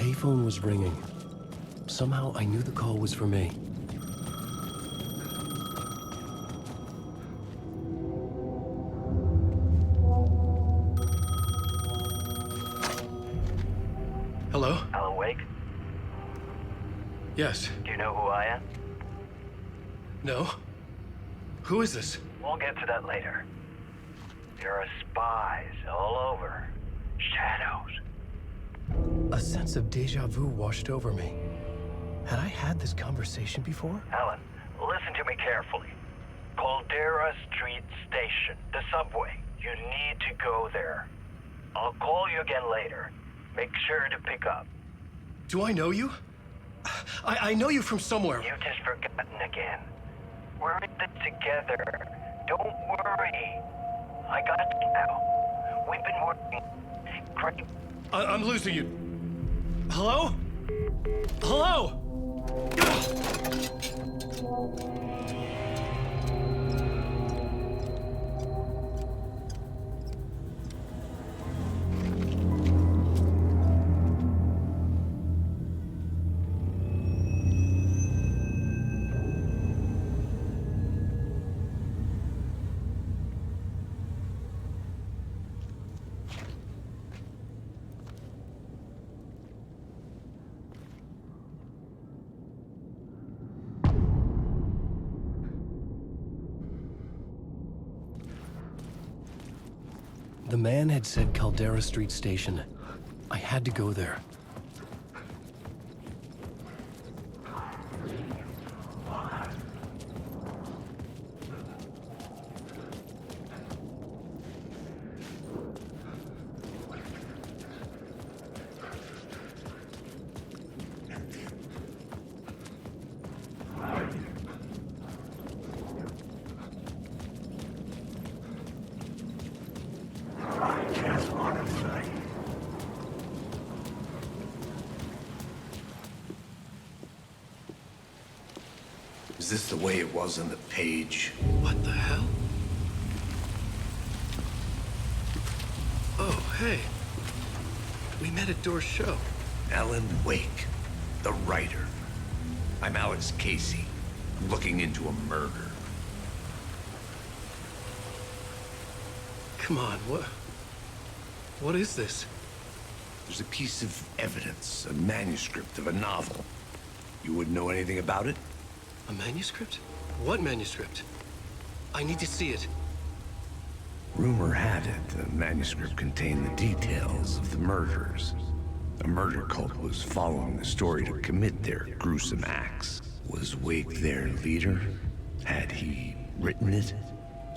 payphone was ringing. Somehow I knew the call was for me. Hello? Alan Wake? Yes. Do you know who I am? No? Who is this? We'll get to that later. There are spies all over. Shadows. A sense of deja vu washed over me. Had I had this conversation before? Alan, listen to me carefully. Caldera Street Station, the subway. You need to go there. I'll call you again later. Make sure to pick up. Do I know you? I know you from somewhere. You've just forgotten again. We're in it together. Don't worry. I got you now. We've been working great. I'm losing you. Hello? Hello? The man had said Caldera Street Station. I had to go there. Is this the way it was on the page? What the hell? Oh, hey. We met at Door's show. Alan Wake, the writer. I'm Alex Casey. I'm looking into a murder. Come on, what is this? There's a piece of evidence, a manuscript of a novel. You wouldn't know anything about it? A manuscript? What manuscript? I need to see it. Rumor had it the manuscript contained the details of the murders. A murder cult was following the story to commit their gruesome acts. Was Wake their leader? Had he written it?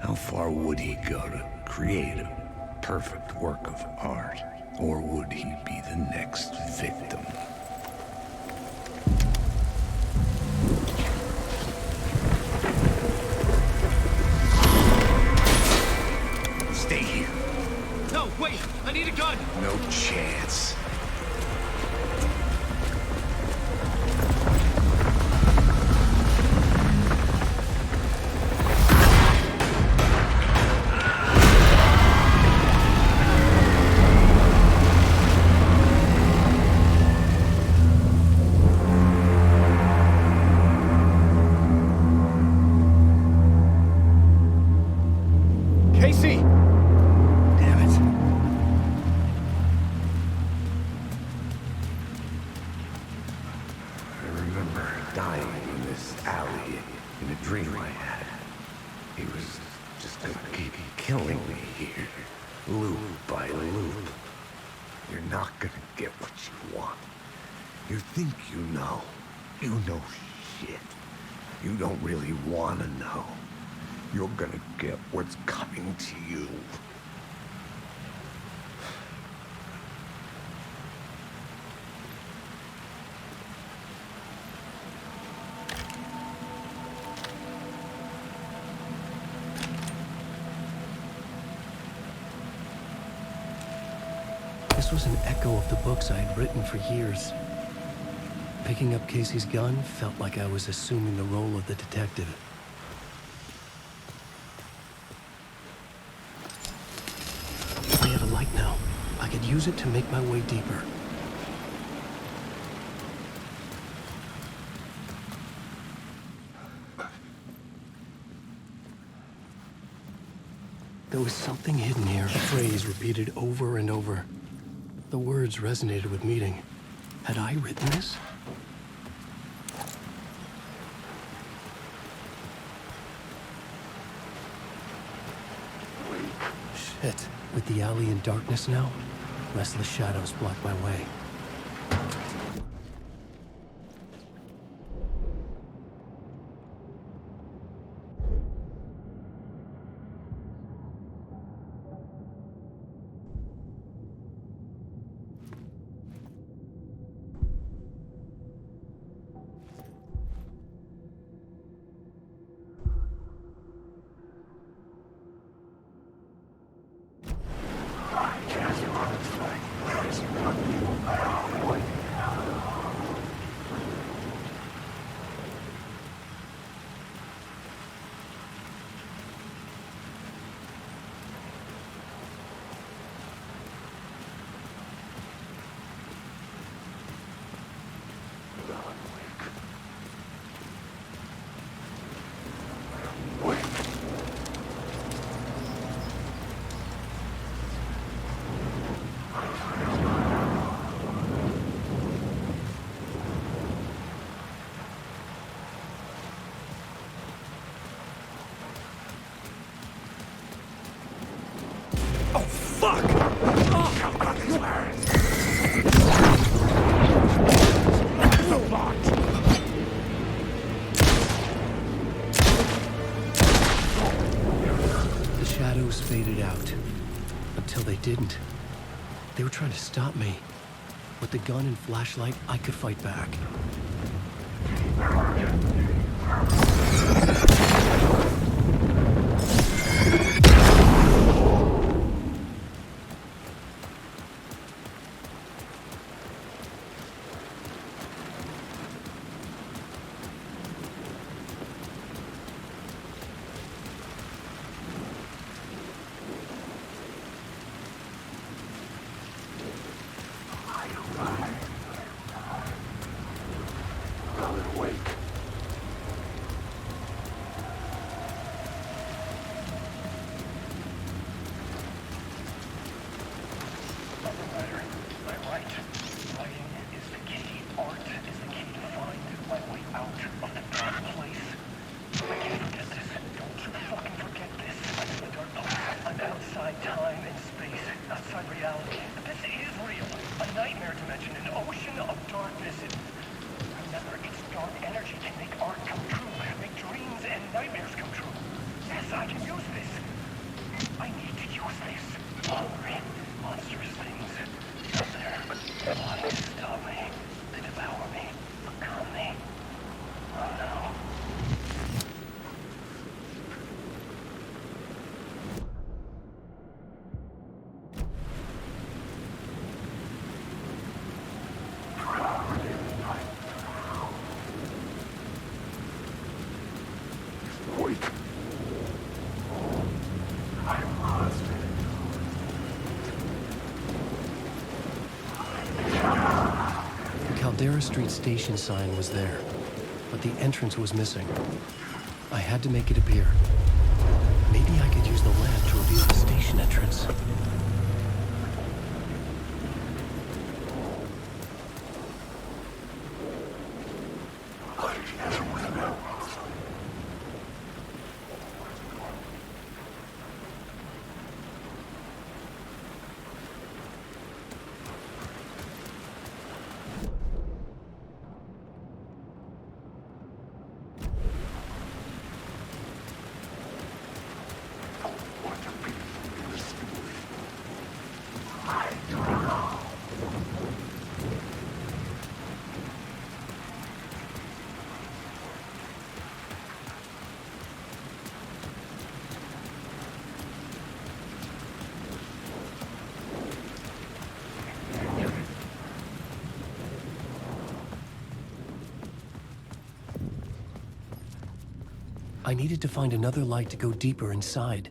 How far would he go to create a perfect work of art? Or would he be the next victim? Stay here. No, wait! I need a gun! No chance. Casey! Damn it. I remember dying in this alley in a dream I had. He was just gonna keep killing me here, loop by loop. You're not gonna get what you want. You think you know. You know shit. You don't really wanna know. You're gonna get what's coming to you. This was an echo of the books I had written for years. Picking up Casey's gun felt like I was assuming the role of the detective. I had a light now. I could use it to make my way deeper. There was something hidden here, a phrase repeated over and over. The words resonated with meaning. Had I written this? Shit. With the alley in darkness now, restless shadows block my way. The shadows faded out. Until they didn't. They were trying to stop me. With the gun and flashlight, I could fight back. Caldera Street station sign was there, but the entrance was missing. I had to make it appear. Maybe I could use the lamp to reveal the station entrance. I needed to find another light to go deeper inside.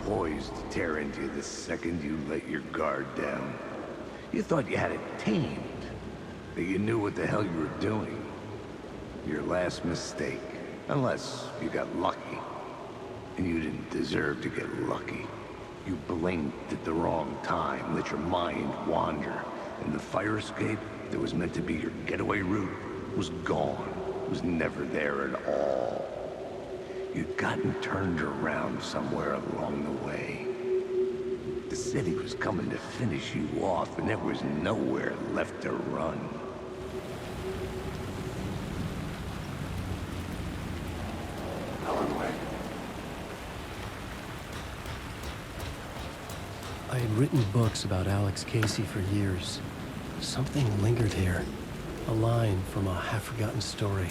poised to tear into you the second you let your guard down. You thought you had it tamed, that you knew what the hell you were doing. Your last mistake, unless you got lucky. And you didn't deserve to get lucky. You blinked at the wrong time, let your mind wander, and the fire escape that was meant to be your getaway route was gone, was never there at all. You'd gotten turned around somewhere along the way. The city was coming to finish you off, and there was nowhere left to run. I had written books about Alex Casey for years. Something lingered here. A line from a half-forgotten story.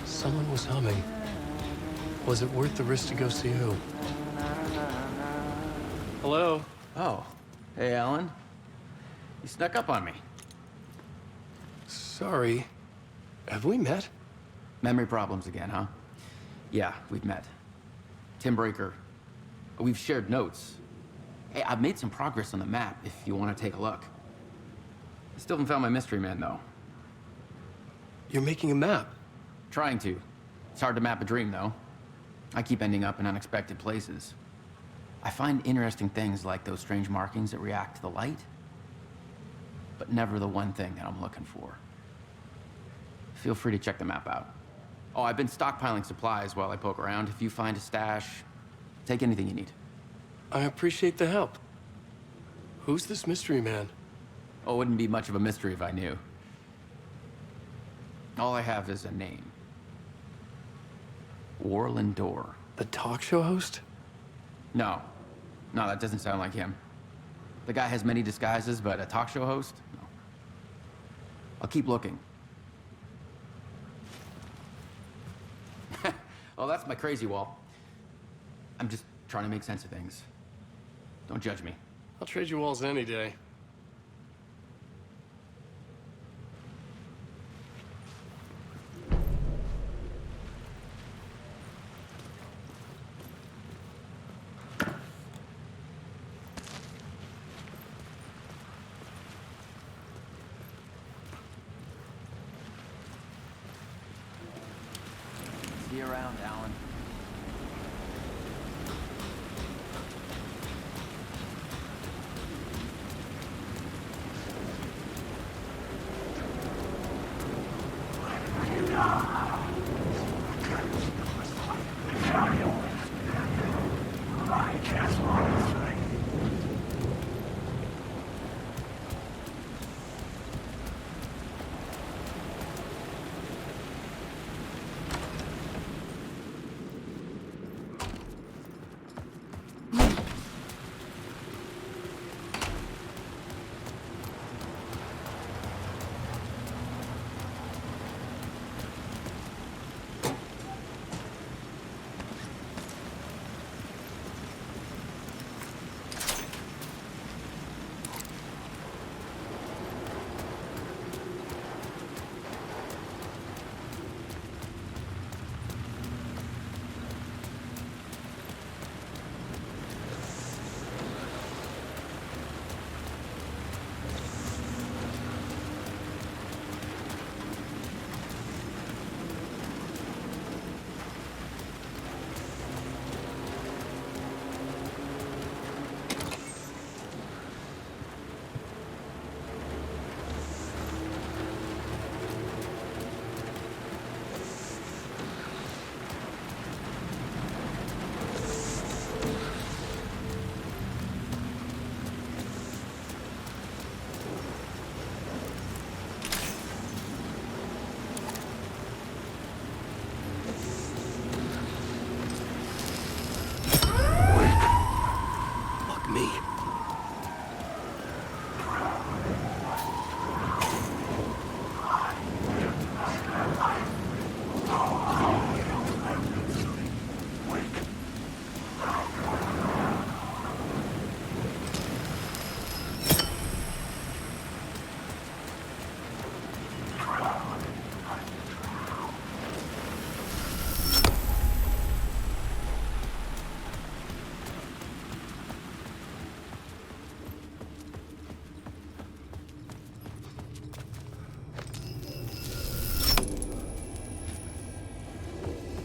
Someone was humming. Was it worth the risk to go see who? Hello? Oh, hey, Alan. You snuck up on me. Sorry. Have we met? Memory problems again, huh? Yeah, we've met. Tim Breaker. We've shared notes. Hey, I've made some progress on the map if you want to take a look. I still haven't found my mystery man, though. You're making a map. Trying to. It's hard to map a dream, though. I keep ending up in unexpected places. I find interesting things like those strange markings that react to the light, but never the one thing that I'm looking for. Feel free to check the map out. Oh, I've been stockpiling supplies while I poke around. If you find a stash, take anything you need. I appreciate the help. Who's this mystery man? Oh, it wouldn't be much of a mystery if I knew. All I have is a name. Warlin Door. The talk show host? No, that doesn't sound like him. The guy has many disguises, but a talk show host? No. I'll keep looking. Oh, that's my crazy wall. I'm just trying to make sense of things. Don't judge me. I'll trade you walls any day. See you around, Alan.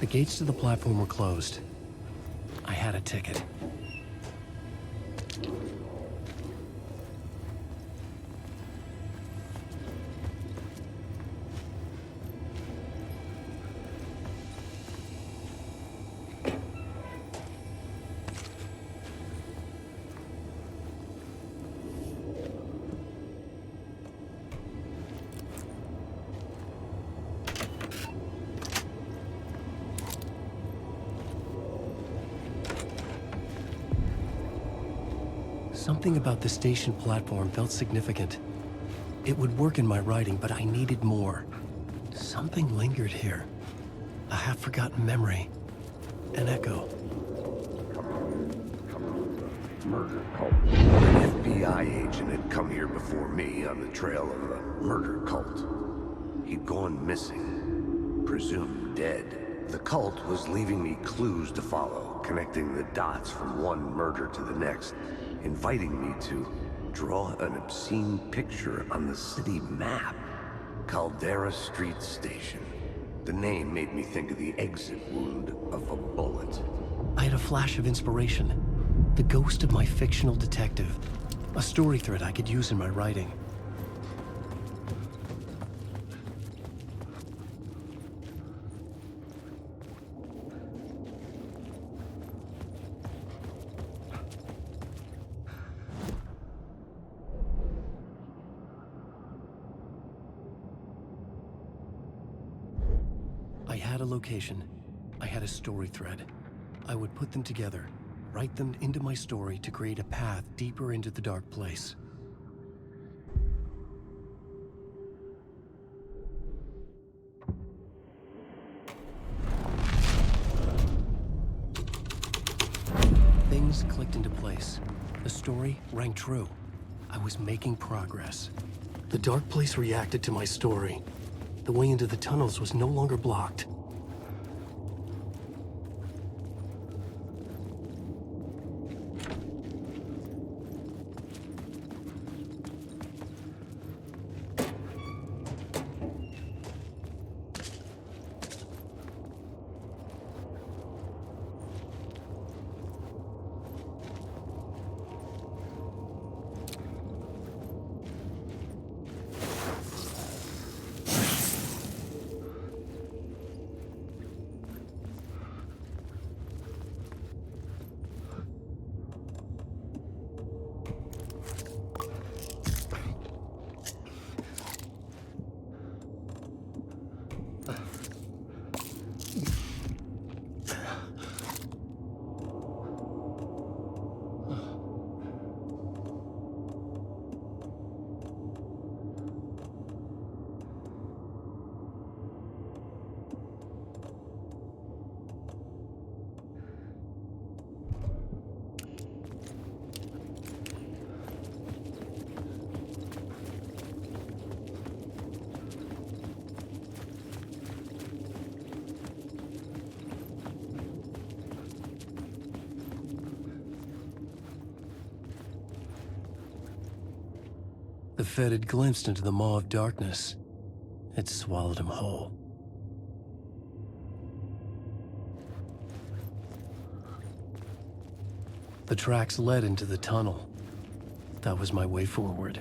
The gates to the platform were closed. I had a ticket. Something about the station platform felt significant. It would work in my writing, but I needed more. Something lingered here. A half-forgotten memory. An echo. Murder cult. An FBI agent had come here before me on the trail of a murder cult. He'd gone missing, presumed dead. The cult was leaving me clues to follow, connecting the dots from one murder to the next, inviting me to draw an obscene picture on the city map. Caldera Street Station. The name made me think of the exit wound of a bullet. I had a flash of inspiration. The ghost of my fictional detective. A story thread I could use in my writing. I had a location. I had a story thread. I would put them together, write them into my story to create a path deeper into the dark place. Things clicked into place. The story rang true. I was making progress. The dark place reacted to my story. The way into the tunnels was no longer blocked. The Fed had glimpsed into the maw of darkness. It swallowed him whole. The tracks led into the tunnel. That was my way forward.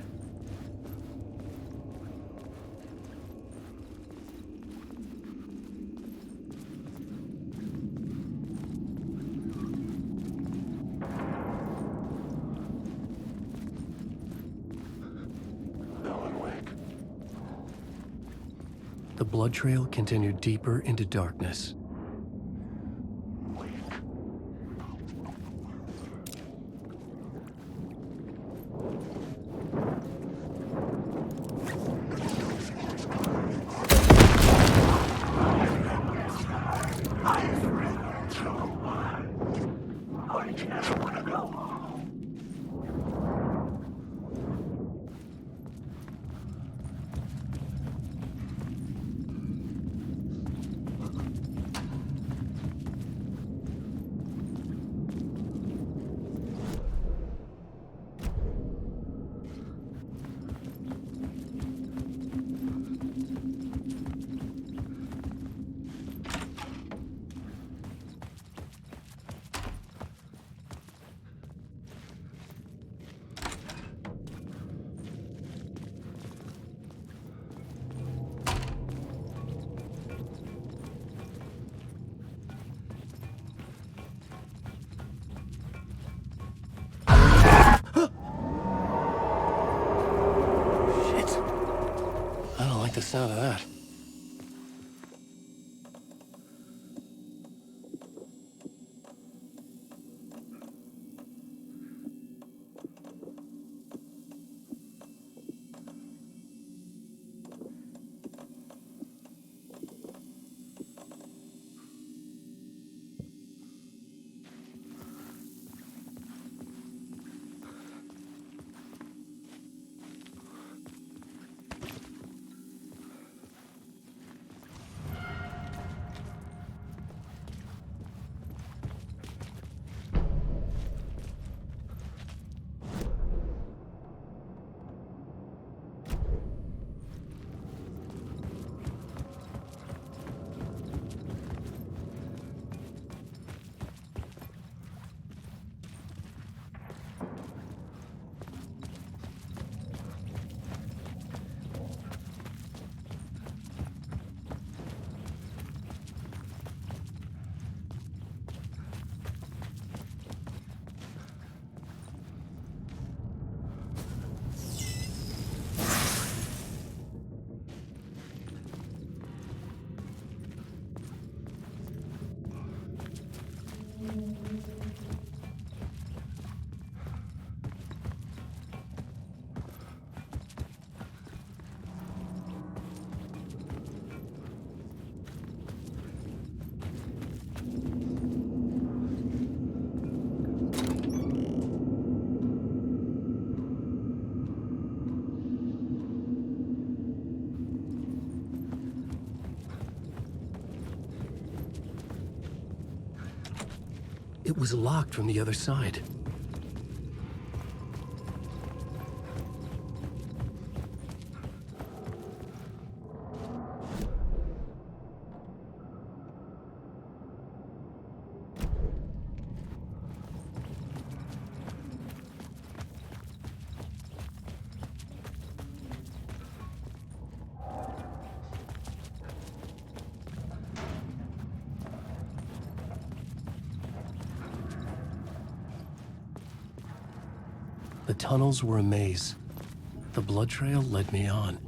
The blood trail continued deeper into darkness. the sound of that. It was locked from the other side. The tunnels were a maze. The blood trail led me on.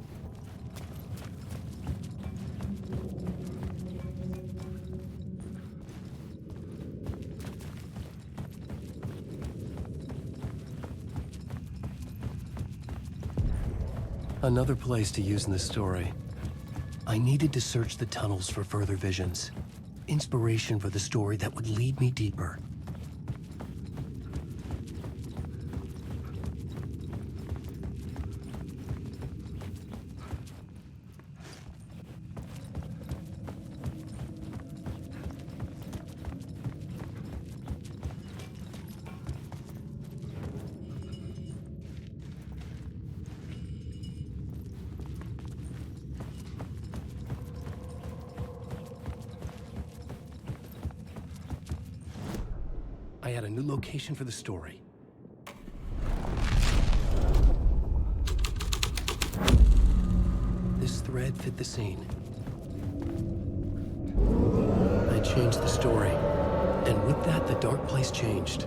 Another place to use in the story. I needed to search the tunnels for further visions. Inspiration for the story that would lead me deeper. I had a new location for the story. This thread fit the scene. I changed the story, and with that, the dark place changed.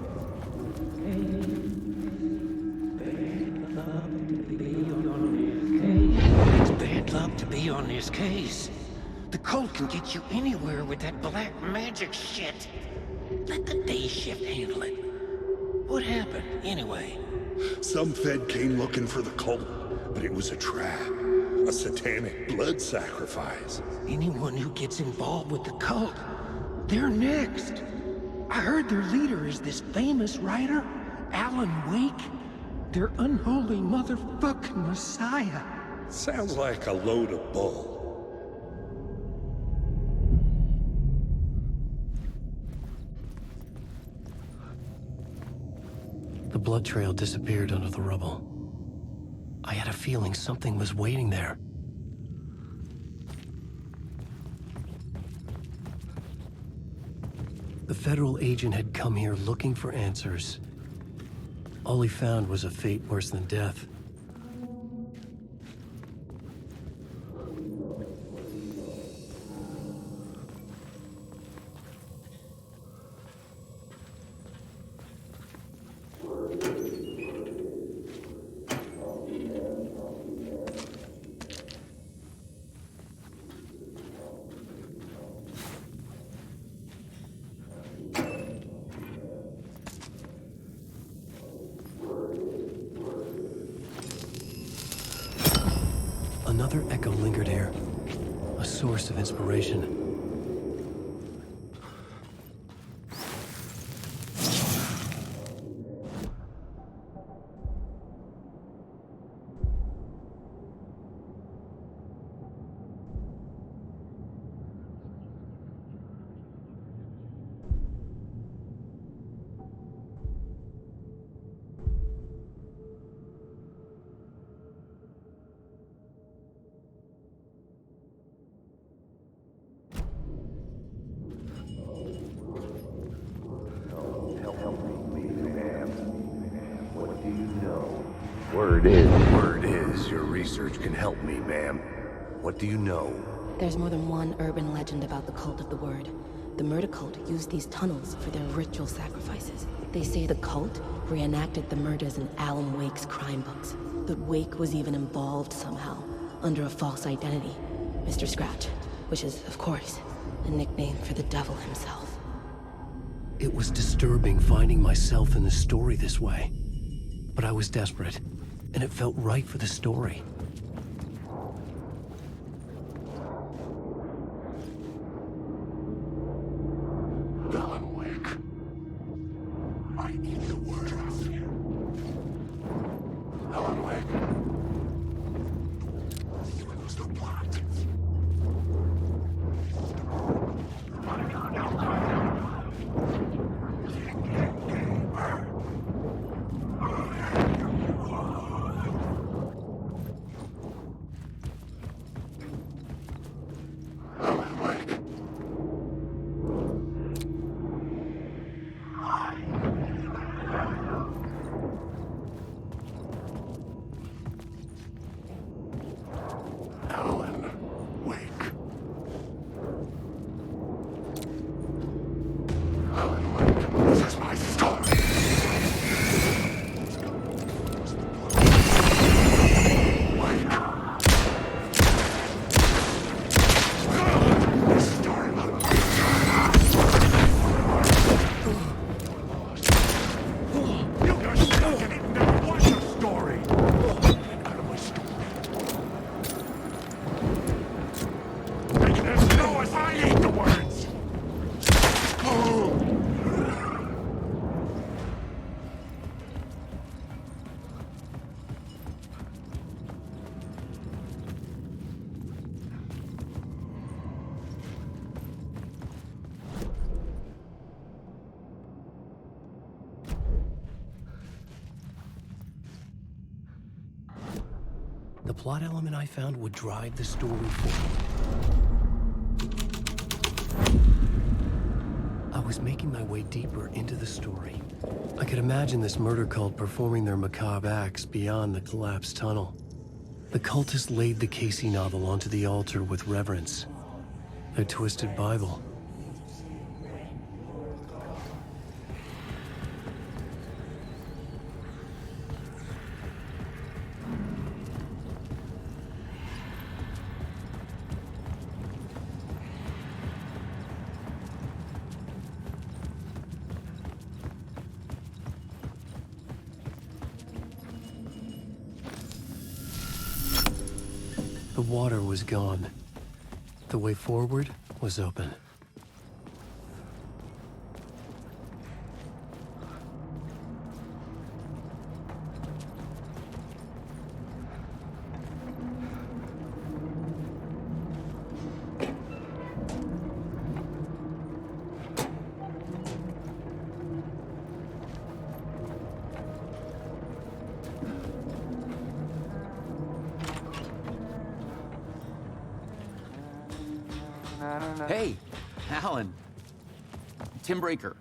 It's bad luck to be on this case. The cult can get you anywhere with that black magic shit. Let the day shift handle it. What happened, anyway? Some Fed came looking for the cult, but it was a trap. A satanic blood sacrifice. Anyone who gets involved with the cult, they're next. I heard their leader is this famous writer, Alan Wake. Their unholy motherfucking messiah. Sounds like a load of bull. The blood trail disappeared under the rubble. I had a feeling something was waiting there. The federal agent had come here looking for answers. All he found was a fate worse than death. Another echo lingered here, a source of inspiration. Word is, your research can help me, ma'am. What do you know? There's more than one urban legend about the Cult of the Word. The murder cult used these tunnels for their ritual sacrifices. They say the cult reenacted the murders in Alan Wake's crime books. That Wake was even involved somehow, under a false identity. Mr. Scratch, which is, of course, a nickname for the devil himself. It was disturbing finding myself in the story this way. But I was desperate, and it felt right for the story. Alan Wake. I need the word. Alan Wake. He was the plot. The plot element I found would drive the story forward. I was making my way deeper into the story. I could imagine this murder cult performing their macabre acts beyond the collapsed tunnel. The cultists laid the Casey novel onto the altar with reverence. Their twisted Bible. The water was gone. The way forward was open. Hey, Alan. Tim Breaker,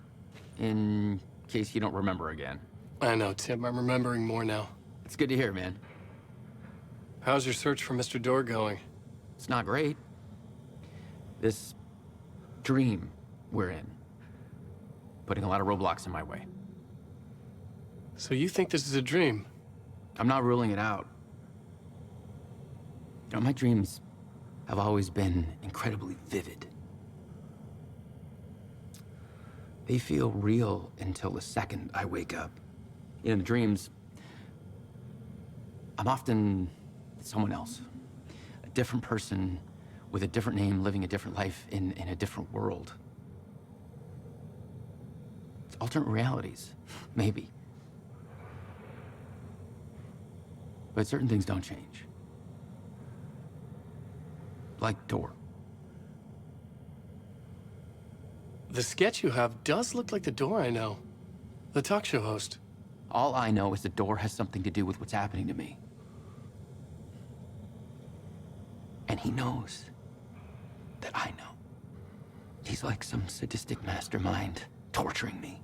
in case you don't remember again. I know, Tim. I'm remembering more now. It's good to hear, man. How's your search for Mr. Door going? It's not great. This dream we're in, putting a lot of roadblocks in my way. So you think this is a dream? I'm not ruling it out. You know, my dreams have always been incredibly vivid. They feel real until the second I wake up. In the dreams, I'm often someone else. A different person with a different name living a different life in a different world. It's alternate realities, maybe. But certain things don't change. Like Door. The sketch you have does look like the Door I know. The talk show host. All I know is the Door has something to do with what's happening to me. And he knows that I know. He's like some sadistic mastermind torturing me.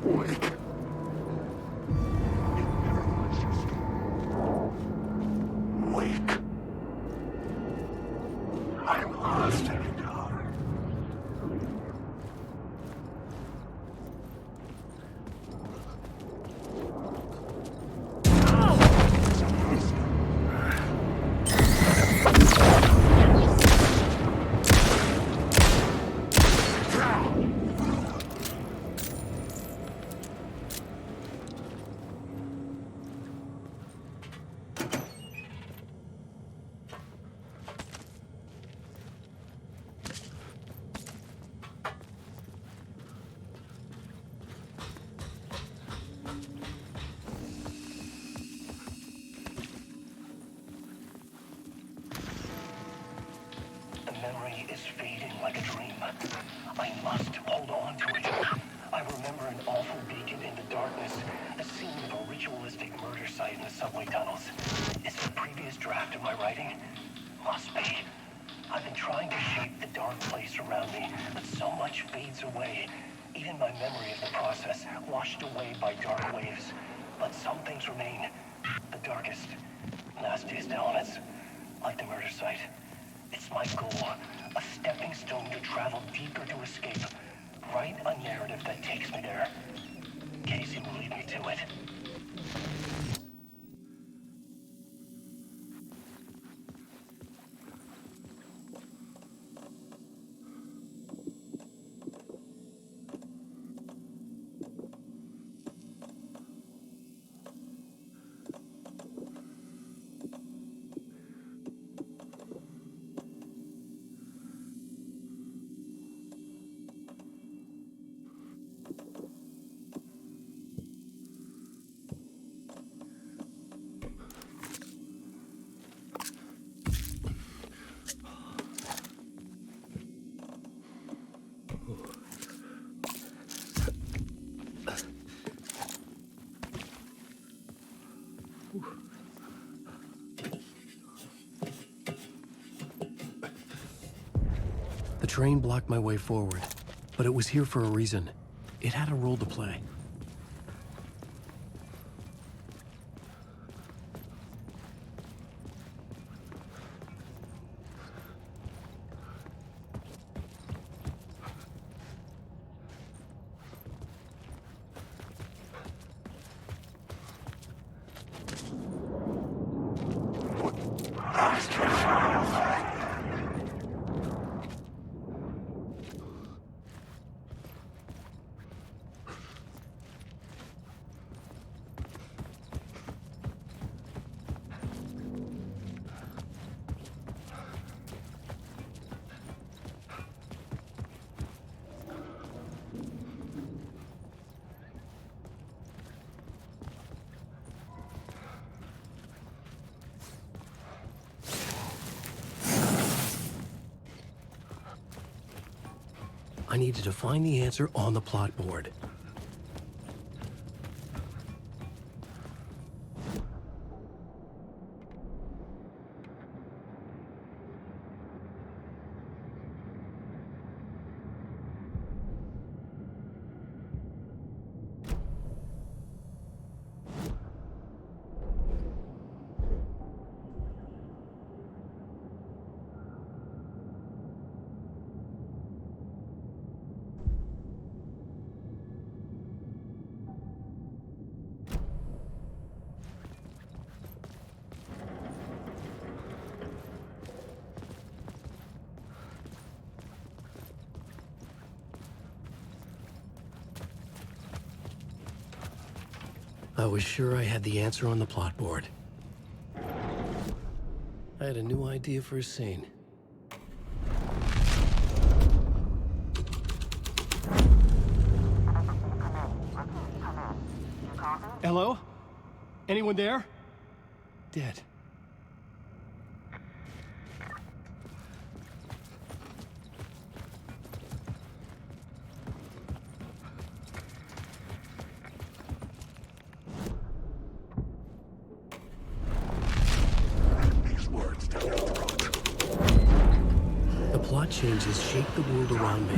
Wake. Wake. I'm lost in the dark. The memory is fading like a dream. I must hold on to it. I remember an awful beacon in the darkness, the scene of a ritualistic murder site in the subway tunnels. Is it a previous draft of my writing? Must be. I've been trying to shape the dark place around me, but so much fades away. Even my memory of the process, washed away by dark waves. But some things remain. The darkest, nastiest elements, like the murder site. It's my goal, a stepping stone to travel deeper to escape. Write a narrative that takes me there. Casey will lead me to it. The train blocked my way forward, but it was here for a reason. It had a role to play. I needed to find the answer on the plot board. I was sure I had the answer on the plot board. I had a new idea for a scene. Hello? Anyone there? Dead. These words down your throat. The plot changes shape the world around me.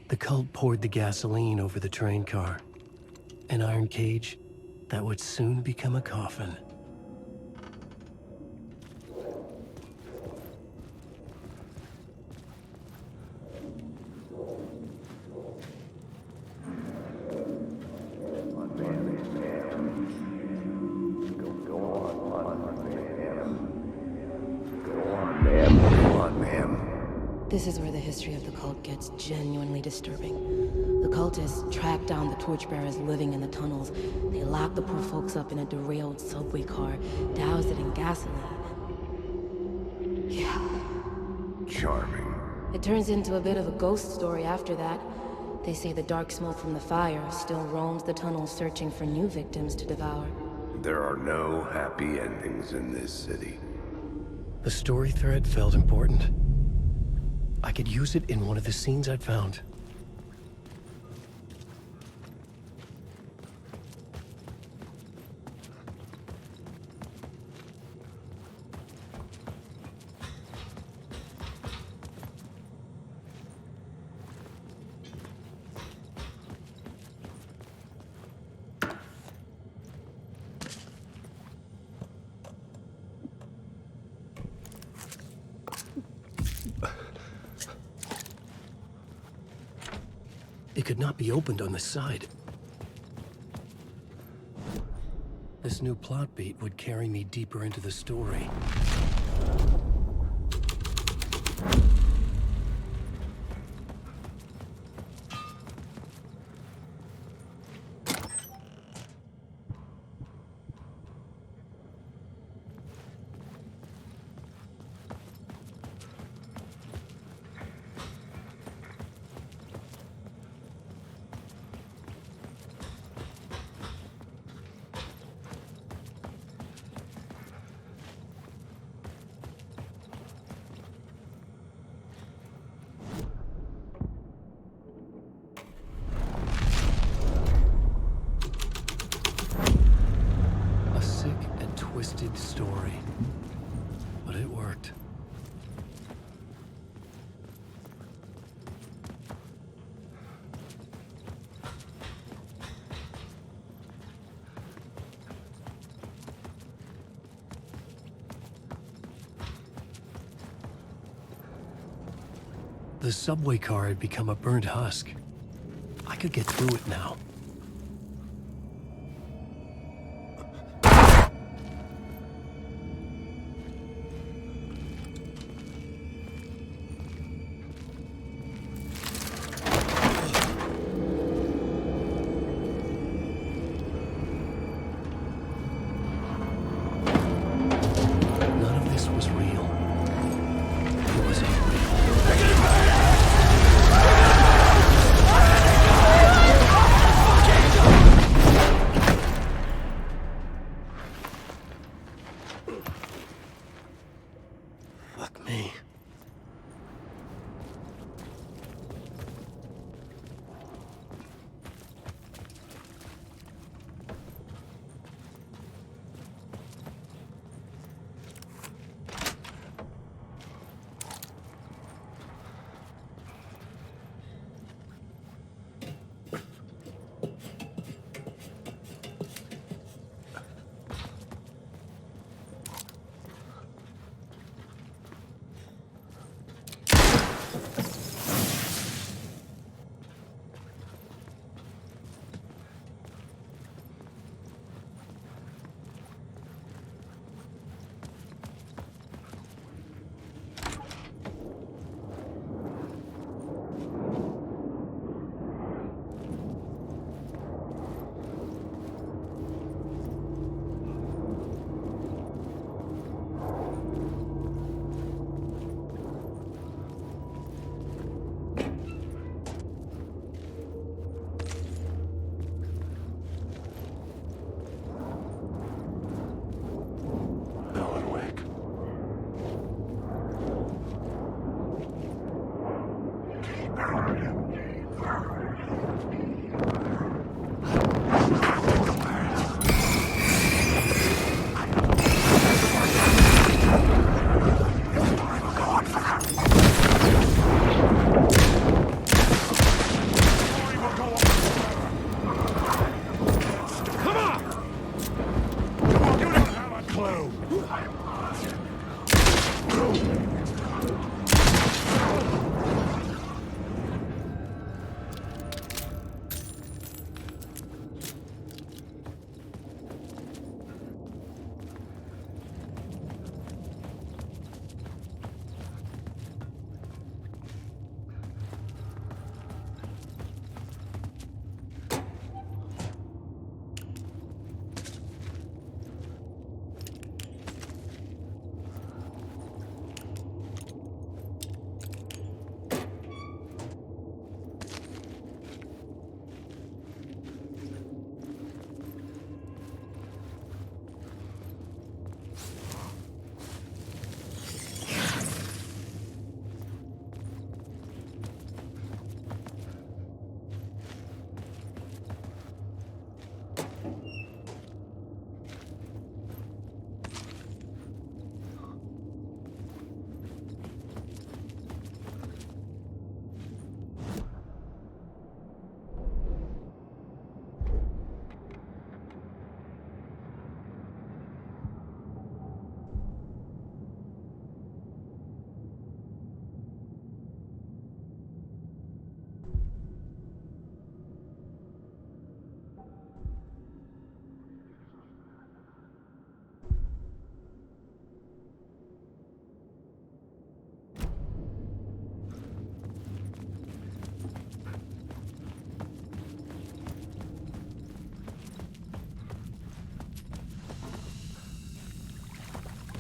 The cult poured the gasoline over the train car. An iron cage that would soon become a coffin. This is where the history of the cult gets genuinely disturbing. The cultists tracked down the torchbearers living in the tunnels. They locked the poor folks up in a derailed subway car, doused it in gasoline. Yeah. Charming. It turns into a bit of a ghost story after that. They say the dark smoke from the fire still roams the tunnels searching for new victims to devour. There are no happy endings in this city. The story thread felt important. I could use it in one of the scenes I'd found. It could not be opened on the side. This new plot beat would carry me deeper into the story. Twisted story, but it worked. The subway car had become a burnt husk. I could get through it now.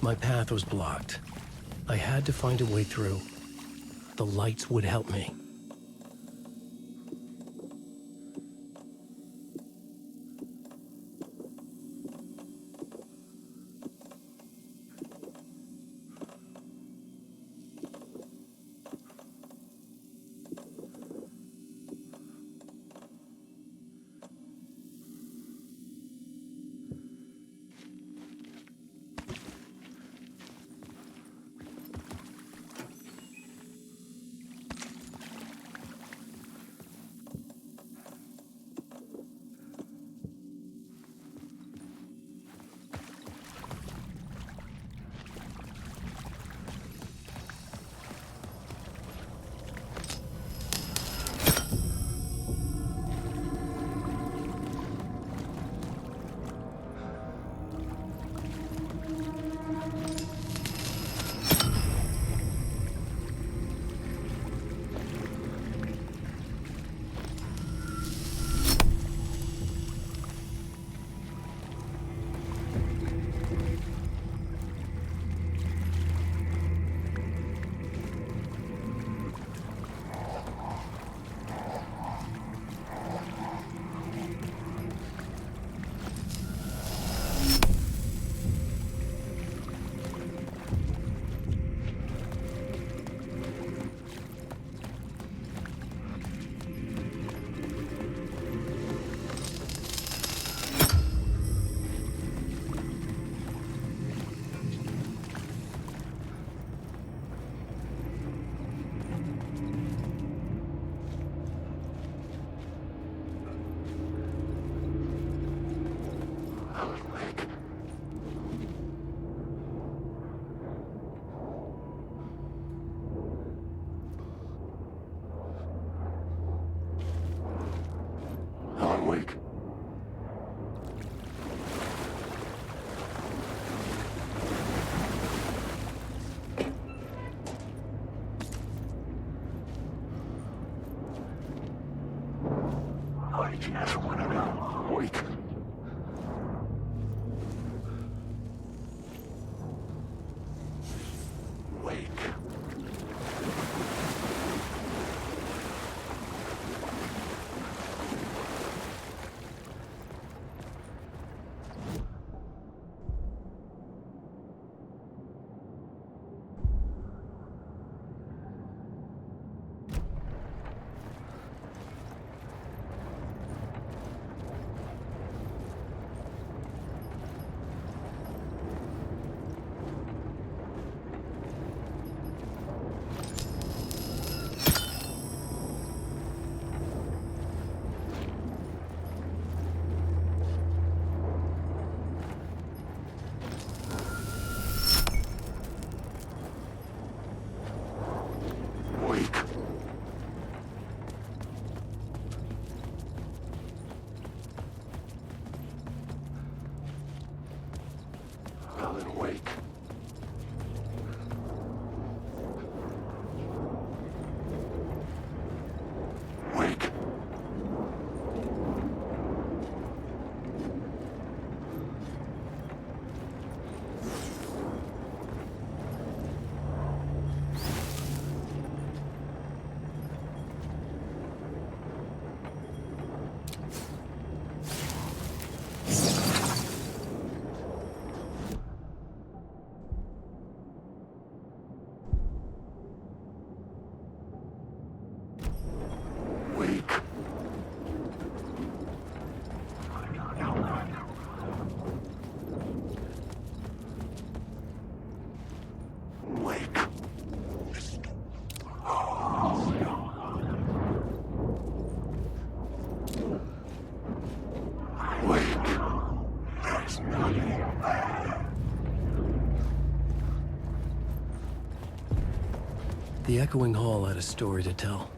My path was blocked. I had to find a way through. The lights would help me. Wake. I just want to know. Wake. Wake. Wake. Wake. Wake. Wake. There's nothing there. The echoing hall had a story to tell.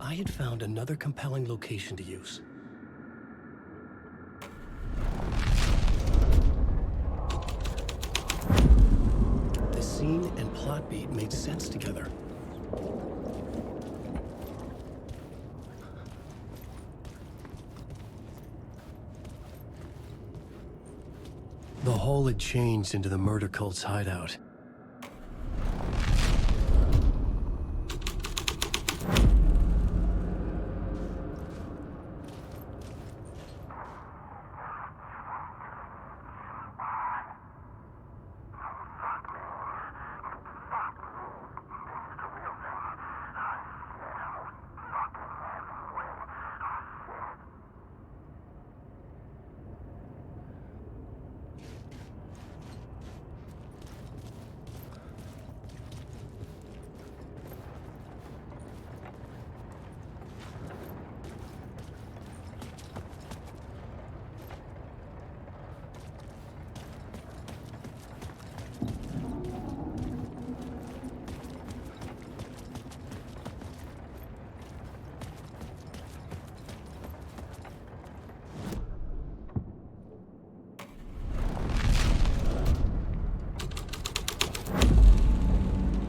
I had found another compelling location to use. The scene and plot beat made sense together. The hall had changed into the murder cult's hideout.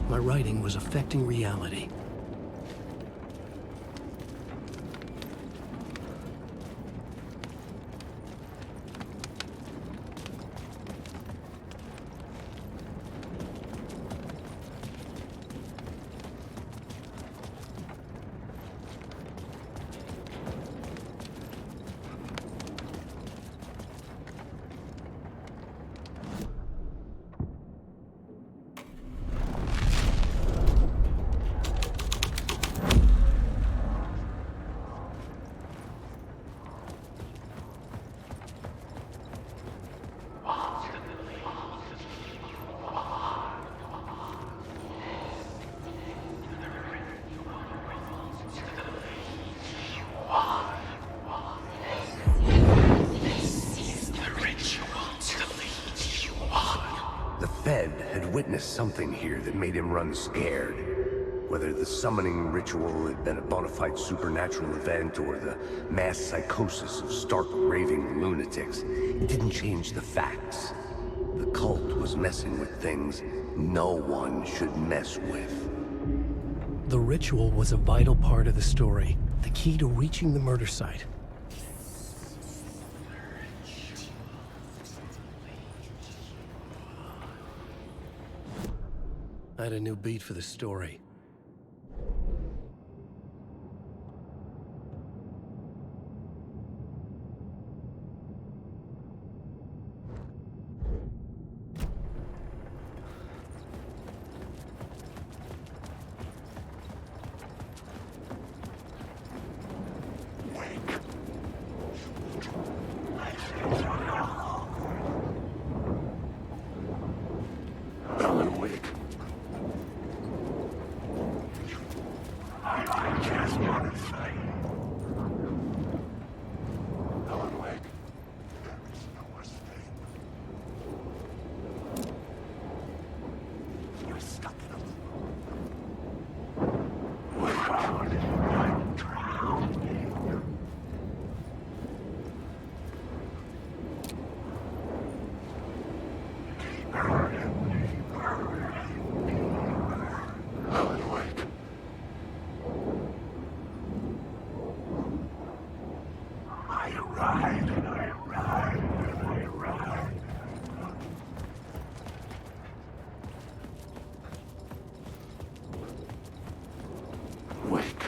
My writing was affecting reality. The Fed had witnessed something here that made him run scared. Whether the summoning ritual had been a bona fide supernatural event or the mass psychosis of stark raving lunatics, it didn't change the facts. The cult was messing with things no one should mess with. The ritual was a vital part of the story, the key to reaching the murder site. I had a new beat for the story. Alan Wake. stop them. Without it, I'm drowning. Deeper and deeper. Alan Wake. I ride and I ride and I ride. Wake.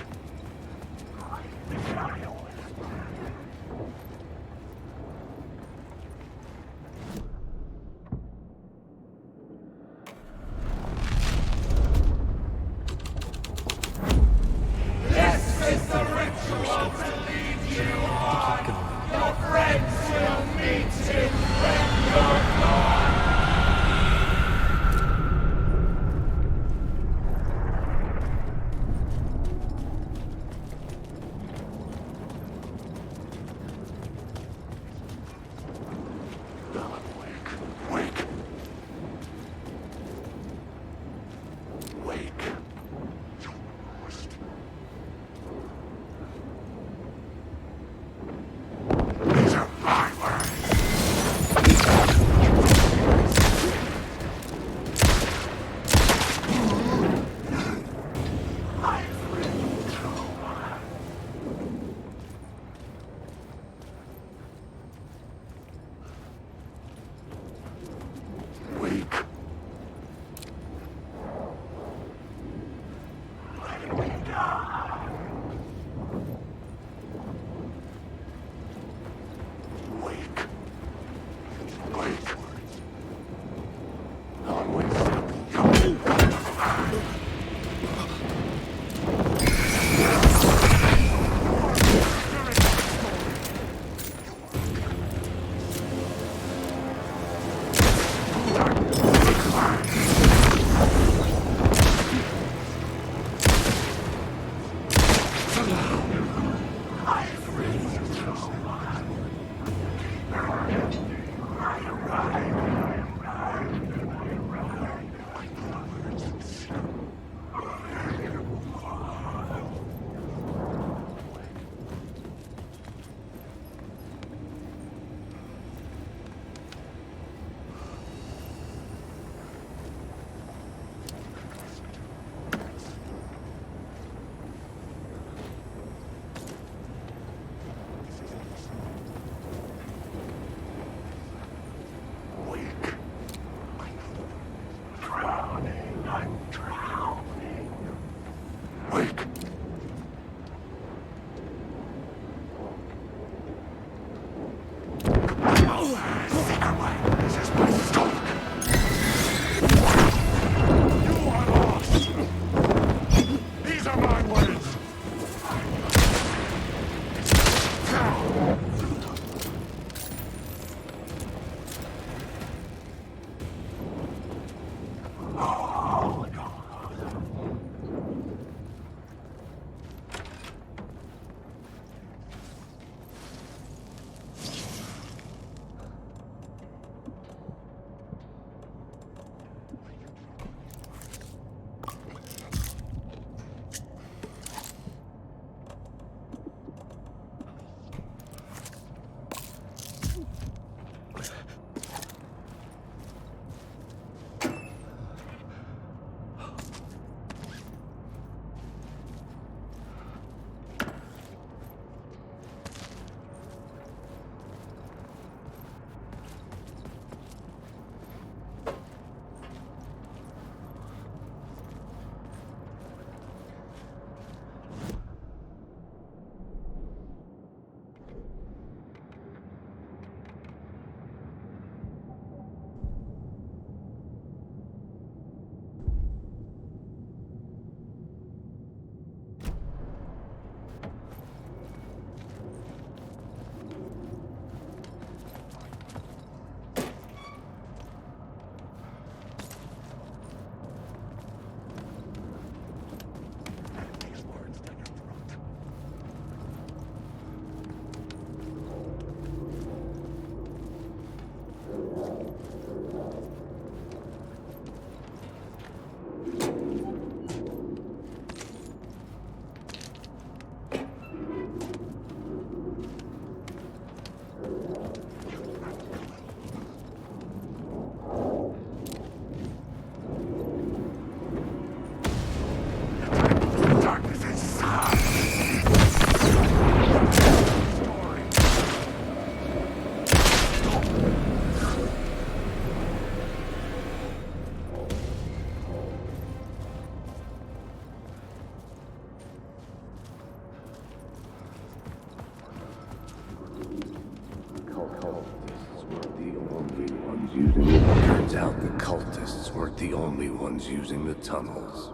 the only ones using the tunnels.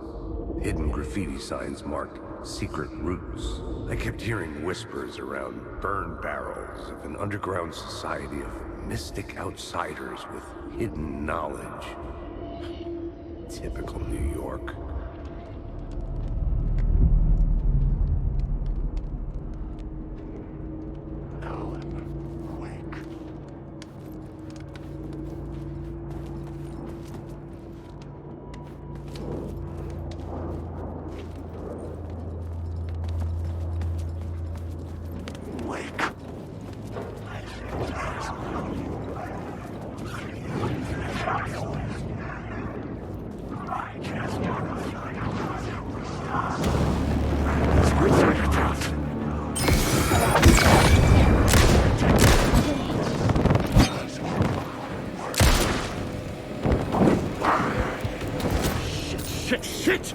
Hidden graffiti signs marked secret routes. I kept hearing whispers around burn barrels of an underground society of mystic outsiders with hidden knowledge. Typical New York. Alan Wake. Wake. Shit!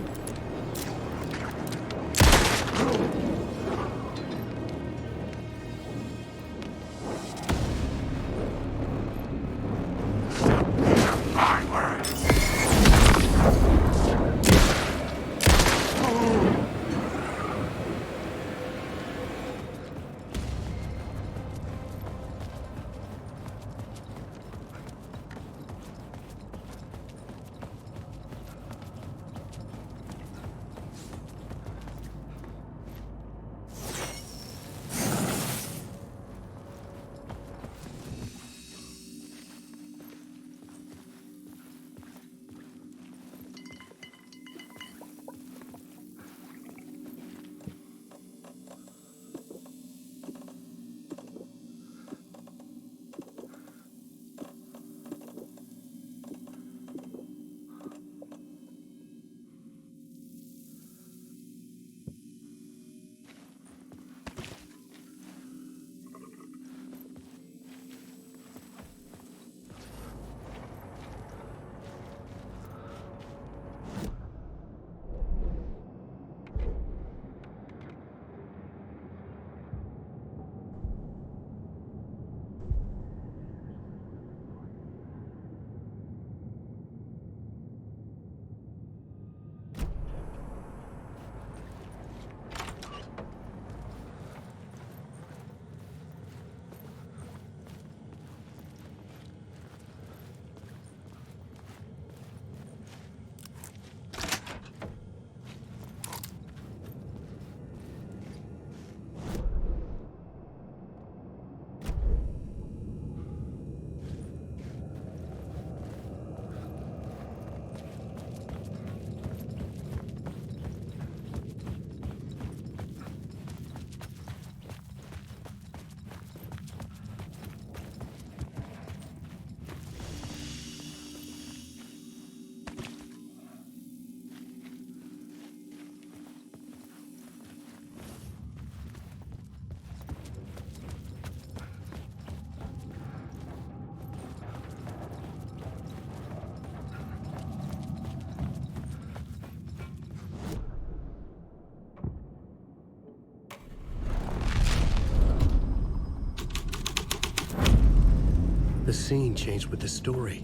The scene changed with the story.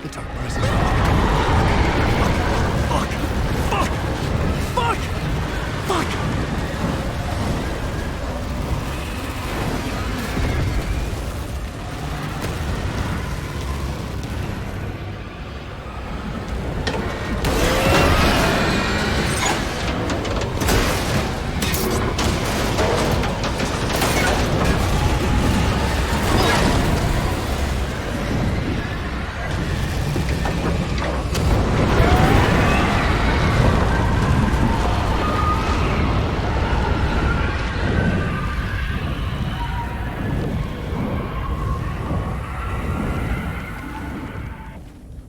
The Dark Presence.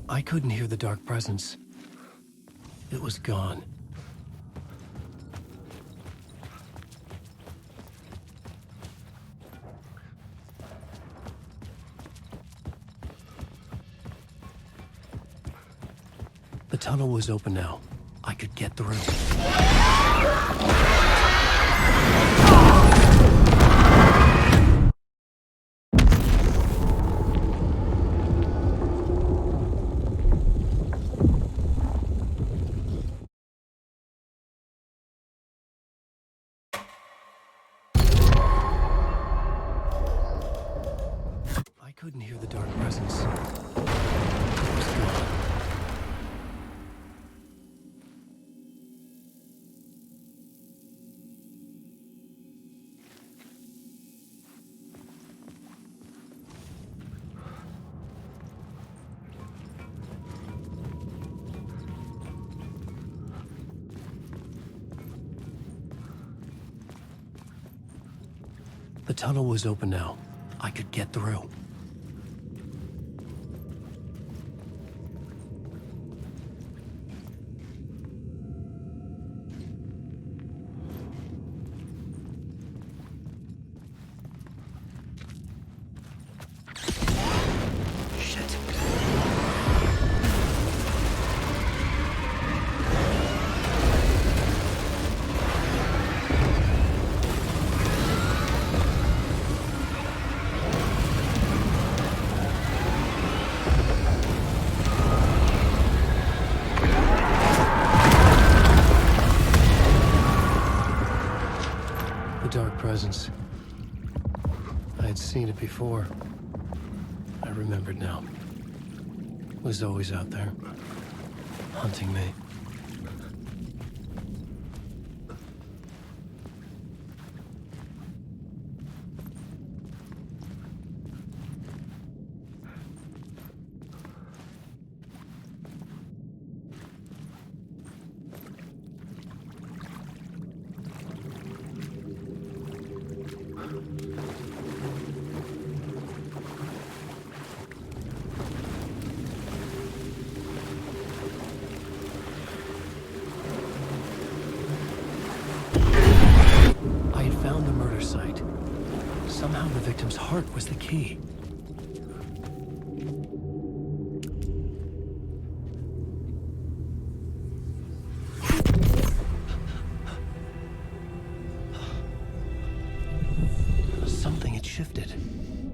I couldn't hear the Dark Presence. It was gone. The tunnel was open now. I could get through. I couldn't hear the dark presence. It was gone. The tunnel was open now. I could get through. Shit. Dark presence. I had seen it before. I remembered now. It was always out there, hunting me. I had found the murder site. Somehow the victim's heart was the key. Something had shifted.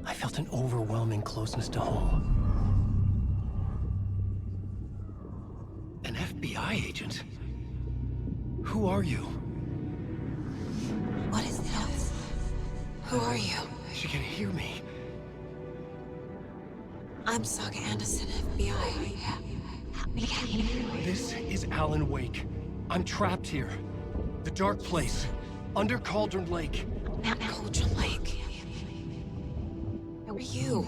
I felt an overwhelming closeness to home. An FBI agent? Who are you? What is this? Who are you? She can hear me. I'm Saga Anderson, FBI. Help me get you. This is Alan Wake. I'm trapped here. The dark place. Under Cauldron Lake. At Cauldron Lake. Who are you?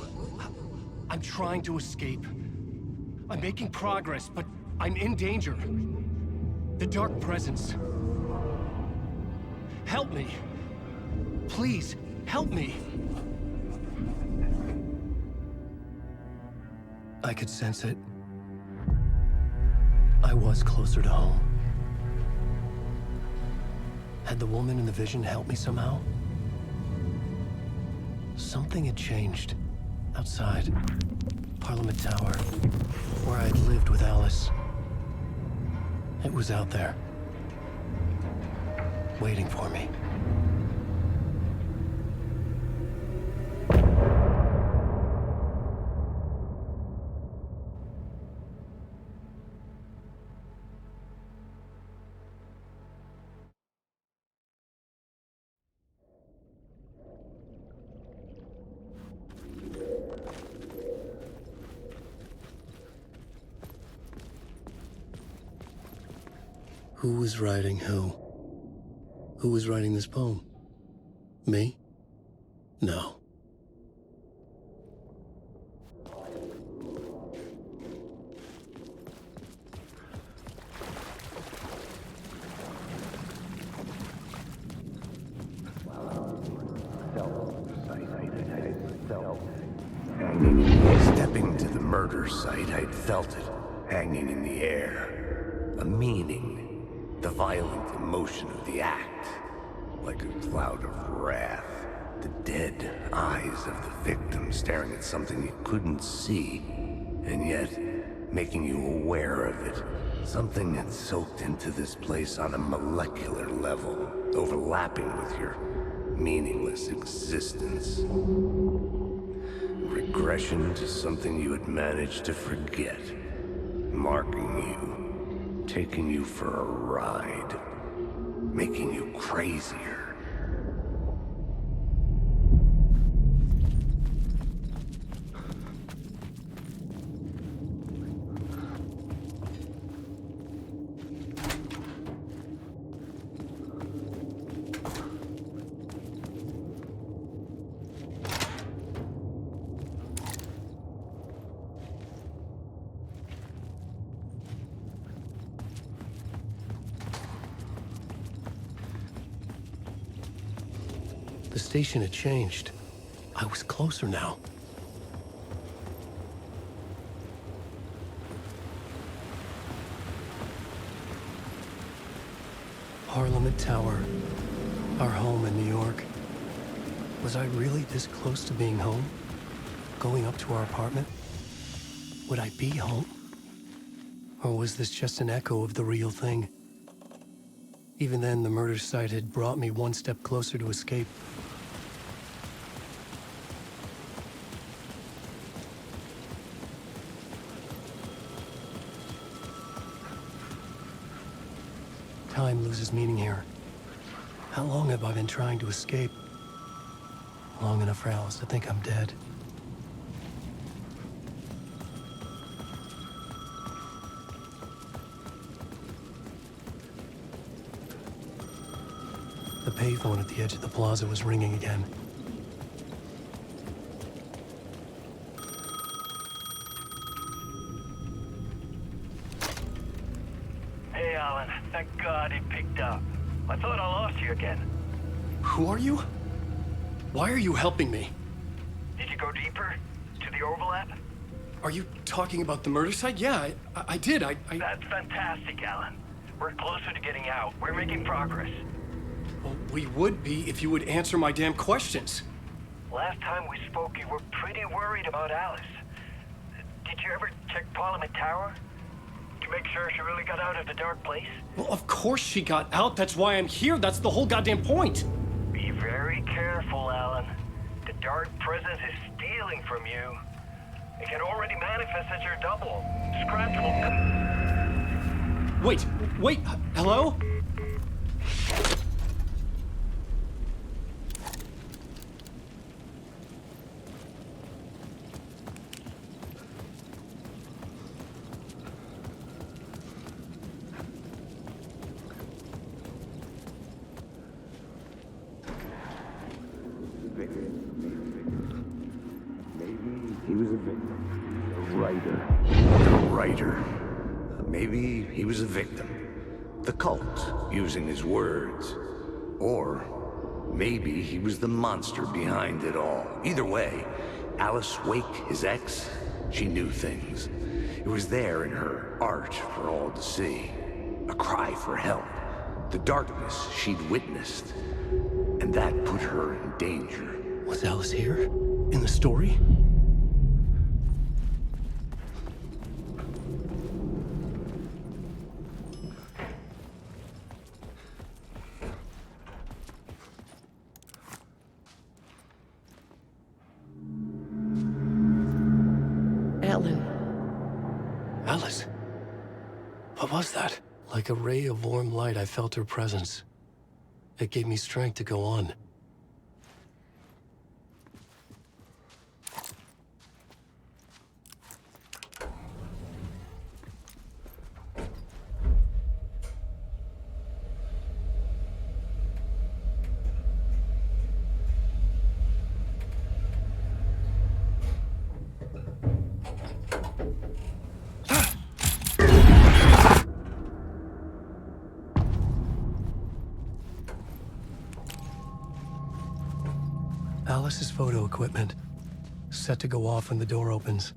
I'm trying to escape. I'm making progress, but I'm in danger. The dark presence. Help me. Please, help me. I could sense it. I was closer to home. Had the woman in the vision helped me somehow? Something had changed. Outside. Parliament Tower. Where I'd lived with Alice. It was out there. Waiting for me. Who was writing who? Who was writing this poem? Me? No. Stepping to the murder site, I'd felt it, hanging in the air. A meaning, the violent emotion of the act, like a cloud of wrath. The dead eyes of the victim staring at something you couldn't see, and yet making you aware of it, Something had soaked into this place on a molecular level, overlapping with your meaningless existence. Regression to something you had managed to forget. Marking you, taking you for a ride, making you crazier. The station had changed. I was closer now. Parliament Tower. Our home in New York. Was I really this close to being home? Going up to our apartment? Would I be home? Or was this just an echo of the real thing? Even then, the murder site had brought me one step closer to escape. Time loses meaning here. How long have I been trying to escape? Long enough for Alice to think I'm dead. The payphone at the edge of the plaza was ringing again. Hey, Alan. Thank God he picked up. I thought I lost you again. Who are you? Why are you helping me? Did you go deeper? To the overlap? Are you talking about the murder site? Yeah, I did. That's fantastic, Alan. We're closer to getting out. We're making progress. Well, we would be if you would answer my damn questions. Last time we spoke, you were pretty worried about Alice. Did you ever check Parliament Tower? To make sure she really got out of the dark place? Well, of course she got out. That's why I'm here. That's the whole goddamn point. Be very careful, Alan. The dark presence is stealing from you. It can already manifest as your double. Scratch will... Wait, hello? He was a victim. A writer. A writer. Maybe he was a victim. The cult, using his words. Or maybe he was the monster behind it all. Either way, Alice Wake, his ex, she knew things. It was there in her art for all to see. A cry for help. The darkness she'd witnessed. And that put her in danger. Was Alice here? In the story? Alan. Alice? What was that? Like a ray of warm light, I felt her presence. It gave me strength to go on. Alice's photo equipment, set to go off when the door opens.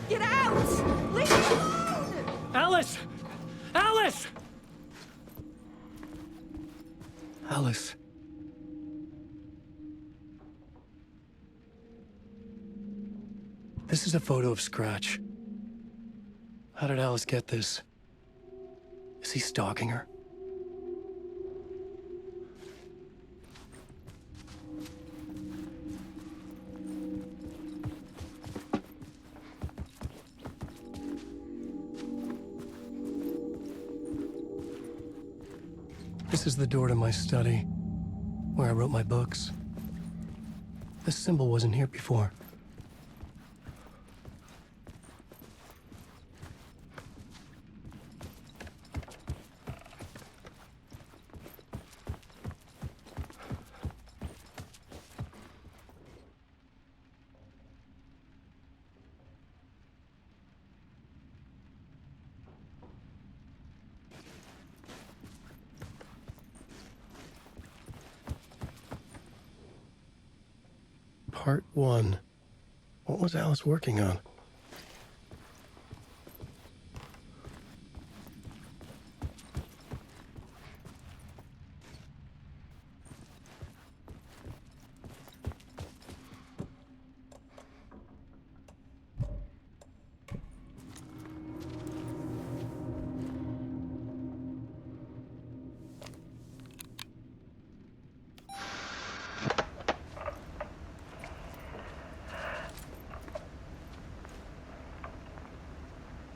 Get out! Leave me alone! Alice! Alice! Alice. This is a photo of Scratch. How did Alice get this? Is he stalking her? This is the door to my study, where I wrote my books. This symbol wasn't here before. Part 1. What was Alice working on?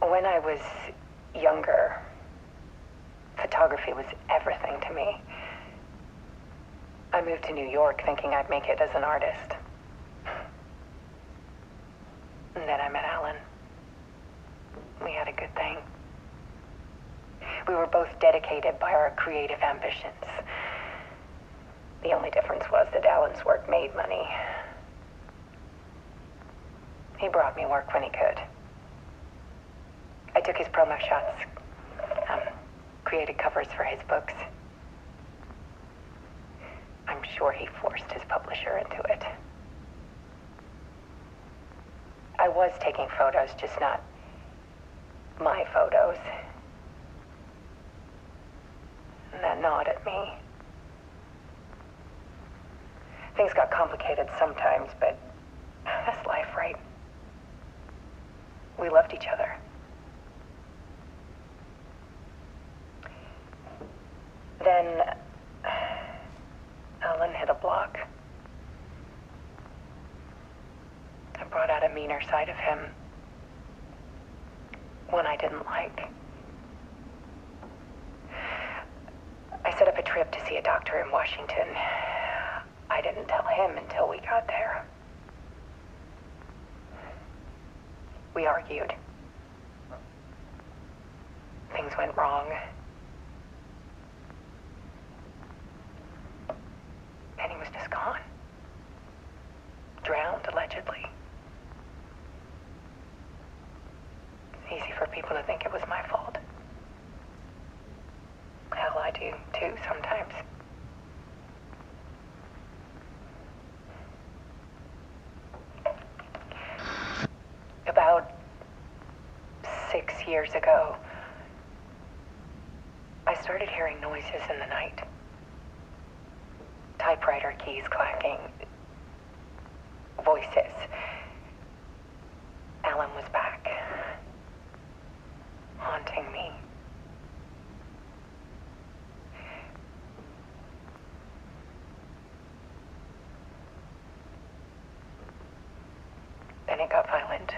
When I was younger, photography was everything to me. I moved to New York thinking I'd make it as an artist. And then I met Alan. We had a good thing. We were both dedicated by our creative ambitions. The only difference was that Alan's work made money. He brought me work when he could. I took his promo shots, created covers for his books. I'm sure he forced his publisher into it. I was taking photos, just not my photos. And that gnawed at me. Things got complicated sometimes, but that's life, right? We loved each other. Then Alan hit a block. I brought out a meaner side of him, one I didn't like. I set up a trip to see a doctor in Washington. I didn't tell him until we got there. We argued. Things went wrong. And he was just gone. Drowned, allegedly. It's easy for people to think it was my fault. Hell, I do too, sometimes. About 6 years ago, I started hearing noises in the night. Typewriter keys clacking. Voices. Alan was back. Haunting me. Then it got violent.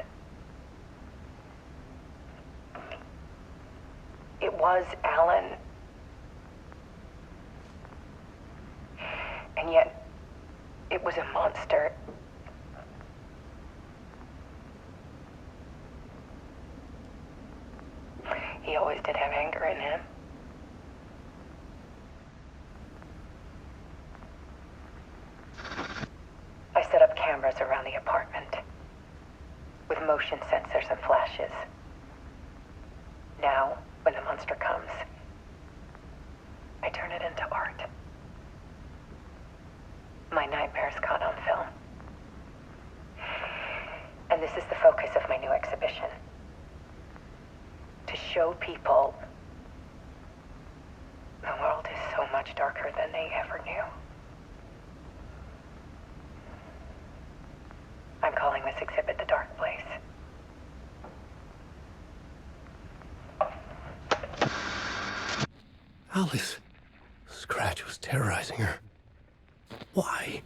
It was Alan. And yet, it was a monster. He always did have anger in him. I set up cameras around the apartment with motion sensors and flashes. Now, when the monster comes, I turn it into art. My nightmares caught on film. And this is the focus of my new exhibition. To show people the world is so much darker than they ever knew. I'm calling this exhibit The Dark Place. Alice. Scratch was terrorizing her. Why?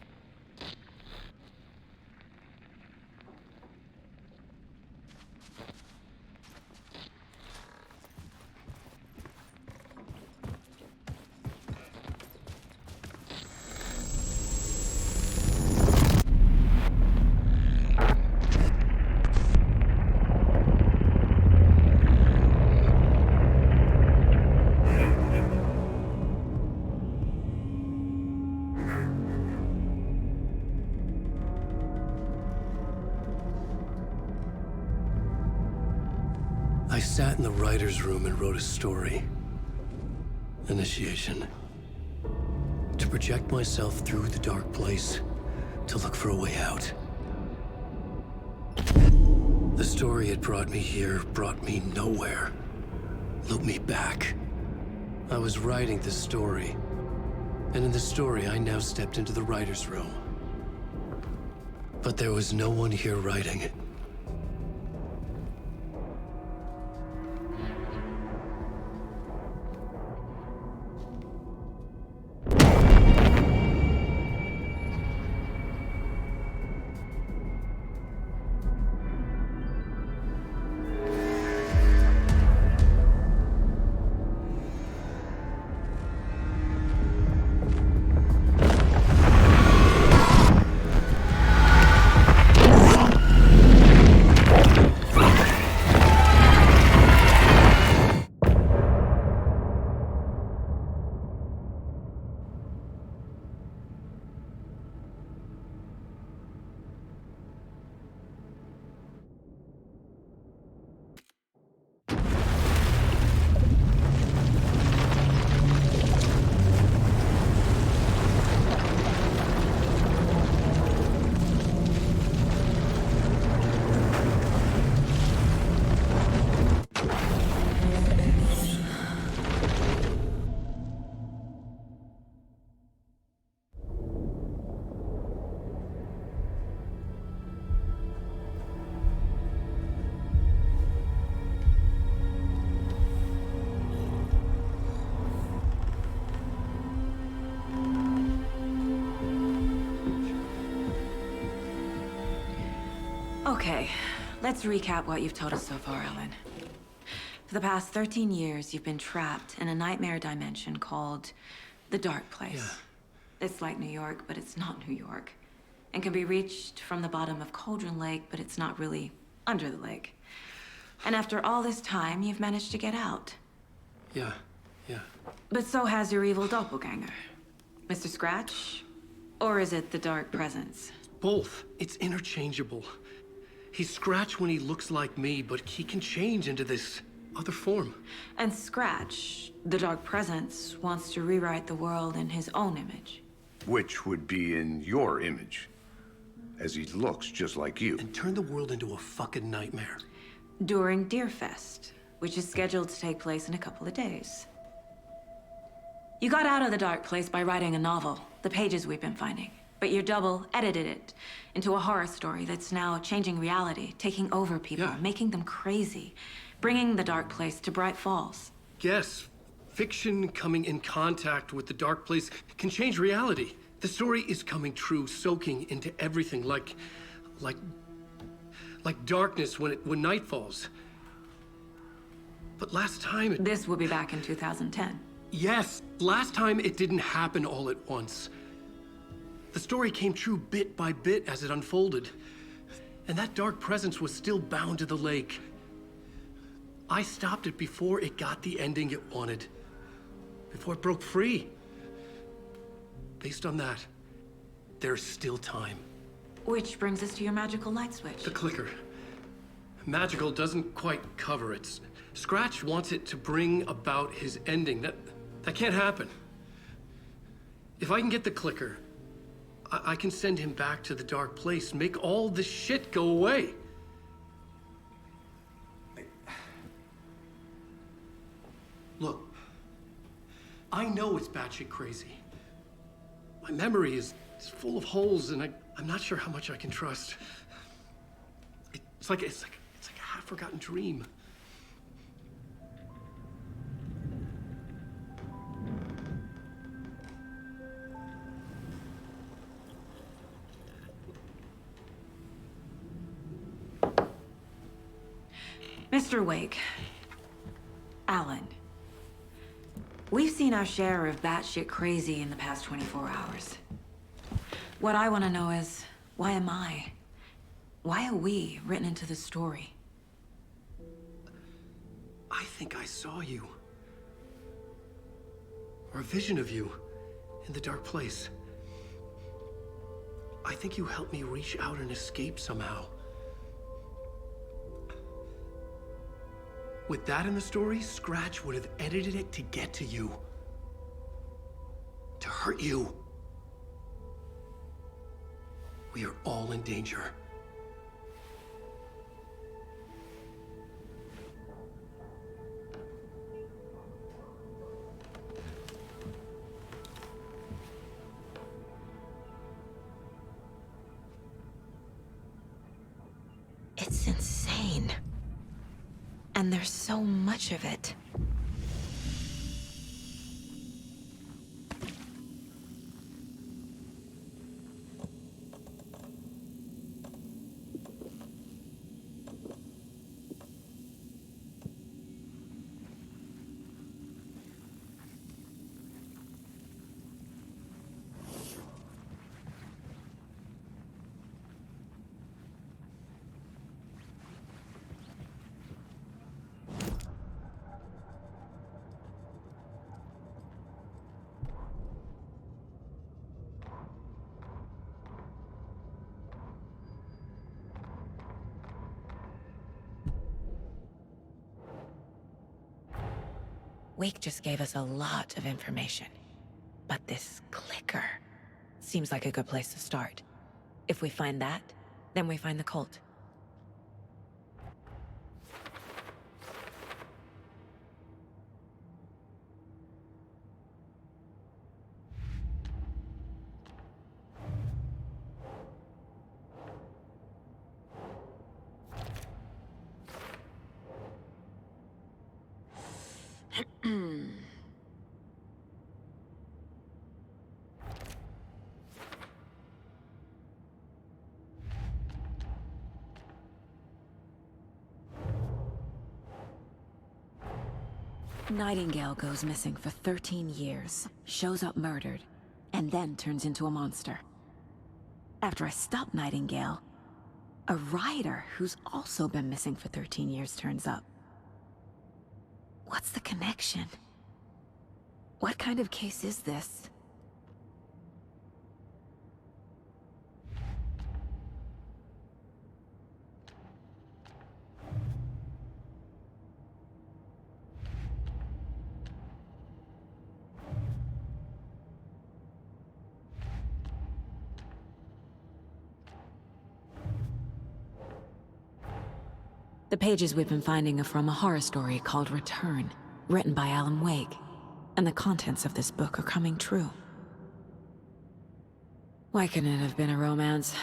I sat in the writer's room and wrote a story. Initiation. To project myself through the dark place, to look for a way out. The story had brought me here, brought me nowhere. Looped me back. I was writing the story. And in the story, I now stepped into the writer's room. But there was no one here writing it. Okay, let's recap what you've told us so far, Ellen. For the past 13 years, you've been trapped in a nightmare dimension called the Dark Place. Yeah. It's like New York, but it's not New York. And can be reached from the bottom of Cauldron Lake, but it's not really under the lake. And after all this time, you've managed to get out. Yeah. But so has your evil doppelganger. Mr. Scratch? Or is it the Dark Presence? Both. It's interchangeable. He's Scratch when he looks like me, but he can change into this other form. And Scratch, the Dark Presence, wants to rewrite the world in his own image. Which would be in your image, as he looks just like you. And turn the world into a fucking nightmare. During Deerfest, which is scheduled to take place in a couple of days. You got out of the Dark Place by writing a novel, the pages we've been finding. But your double edited it into a horror story that's now changing reality, taking over people, making them crazy, bringing the Dark Place to Bright Falls. Yes, fiction coming in contact with the Dark Place can change reality. The story is coming true, soaking into everything, like darkness when night falls. But last time This will be back in 2010. Yes, last time it didn't happen all at once. The story came true bit by bit as it unfolded. And that dark presence was still bound to the lake. I stopped it before it got the ending it wanted. Before it broke free. Based on that, there's still time. Which brings us to your magical light switch. The clicker. Magical doesn't quite cover it. Scratch wants it to bring about his ending. That can't happen. If I can get the clicker, I can send him back to the Dark Place, make all this shit go away. Look, I know it's batshit crazy. My memory is full of holes, and I'm not sure how much I can trust. It's like a half-forgotten dream. Mr. Wake. Alan. We've seen our share of batshit crazy in the past 24 hours. What I want to know is, why am I? Why are we written into the story? I think I saw you. Or a vision of you in the dark place. I think you helped me reach out and escape somehow. With that in the story, Scratch would have edited it to get to you. To hurt you. We are all in danger. It's insane. And there's so much of it. Wake just gave us a lot of information. But this clicker seems like a good place to start. If we find that, then we find the cult. Nightingale goes missing for 13 years, shows up murdered, and then turns into a monster. After I stop Nightingale, a rider who's also been missing for 13 years turns up. What's the connection? What kind of case is this? The pages we've been finding are from a horror story called Return, written by Alan Wake, and the contents of this book are coming true. Why couldn't it have been a romance?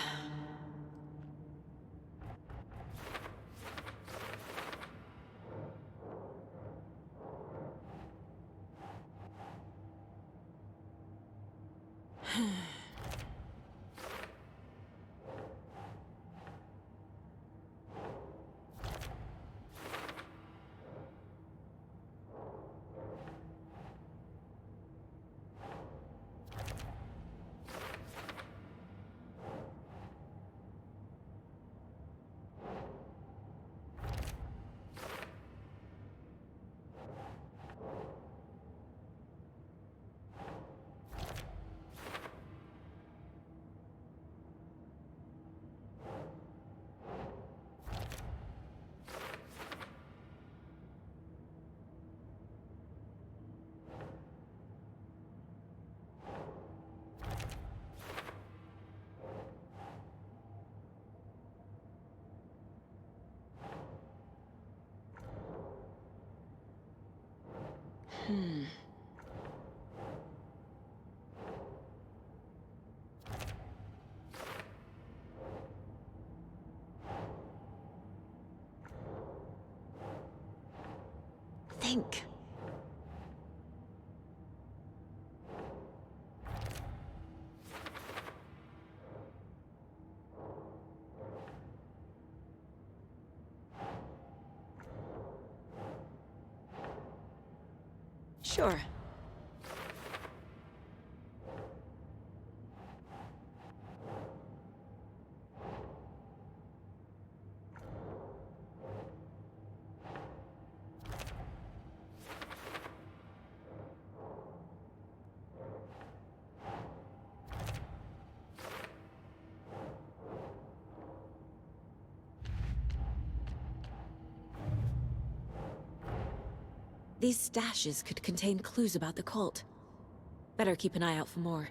Think. Sure. These stashes could contain clues about the cult. Better keep an eye out for more.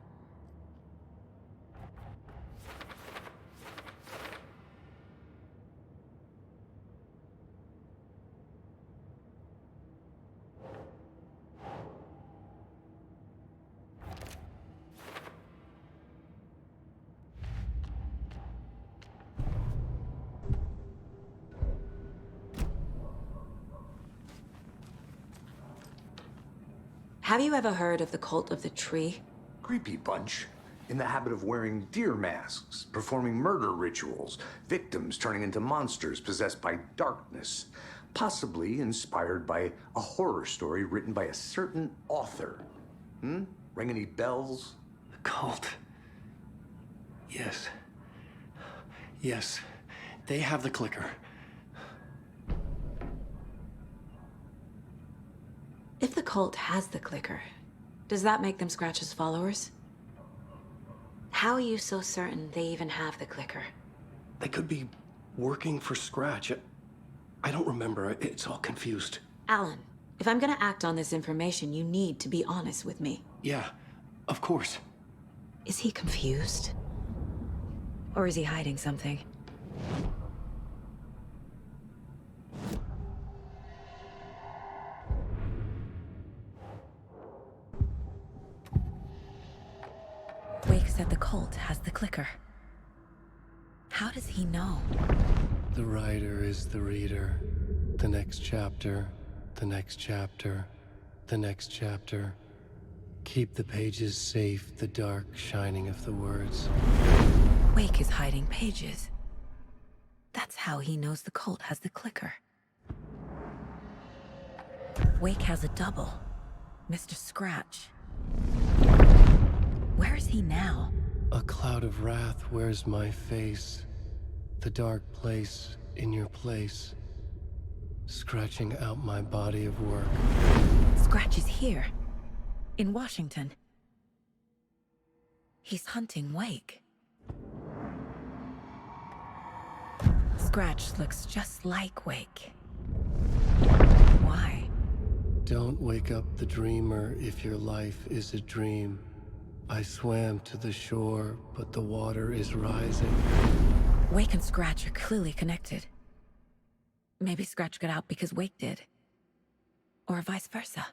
Have you ever heard of the Cult of the Tree? Creepy bunch. In the habit of wearing deer masks, performing murder rituals, victims turning into monsters possessed by darkness. Possibly inspired by a horror story written by a certain author. Ring any bells? The cult. Yes. Yes. They have the clicker. If the cult has the clicker, does that make them Scratch's followers? How are you so certain they even have the clicker? They could be working for Scratch. I don't remember. It's all confused. Alan, if I'm gonna act on this information, you need to be honest with me. Yeah, of course. Is he confused? Or is he hiding something? Wake said the cult has the clicker. How does he know? The writer is the reader. The next chapter, the next chapter, the next chapter. Keep the pages safe, the dark shining of the words. Wake is hiding pages. That's how he knows the cult has the clicker. Wake has a double. Mr. Scratch. Where is he now? A cloud of wrath wears my face. The dark place in your place. Scratching out my body of work. Scratch is here. In Washington. He's hunting Wake. Scratch looks just like Wake. Why? Don't wake up the dreamer if your life is a dream. I swam to the shore, but the water is rising. Wake and Scratch are clearly connected. Maybe Scratch got out because Wake did. Or vice versa.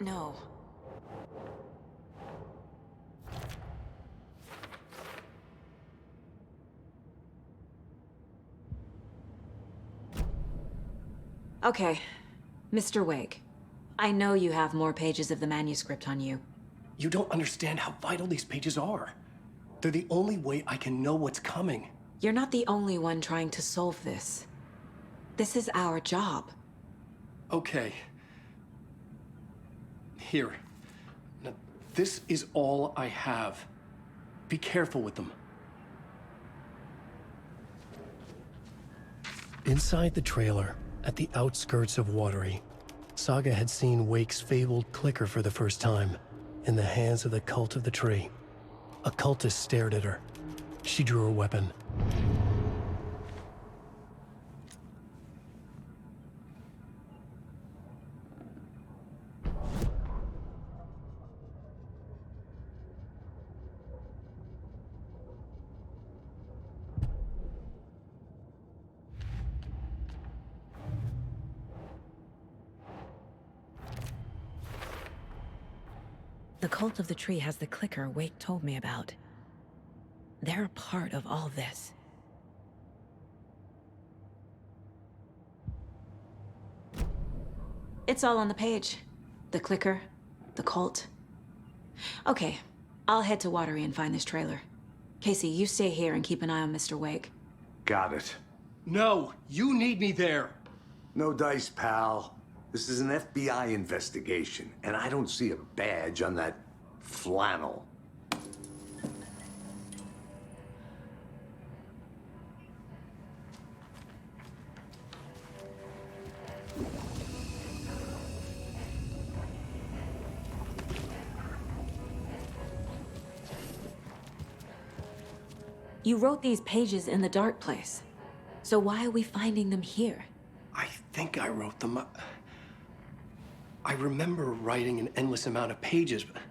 No. Okay, Mr. Wake. I know you have more pages of the manuscript on you. You don't understand how vital these pages are. They're the only way I can know what's coming. You're not the only one trying to solve this. This is our job. Okay. Here. Now, this is all I have. Be careful with them. Inside the trailer, at the outskirts of Watery, Saga had seen Wake's fabled clicker for the first time, in the hands of the Cult of the Tree. A cultist stared at her. She drew her weapon. The Cult of the Tree has the clicker Wake told me about. They're a part of all this. It's all on the page. The clicker, the cult. Okay, I'll head to Watery and find this trailer. Casey, you stay here and keep an eye on Mr. Wake. Got it. No, you need me there. No dice, pal. This is an FBI investigation, and I don't see a badge on that flannel. You wrote these pages in the dark place. So why are we finding them here? I think I wrote them. I remember writing an endless amount of pages, but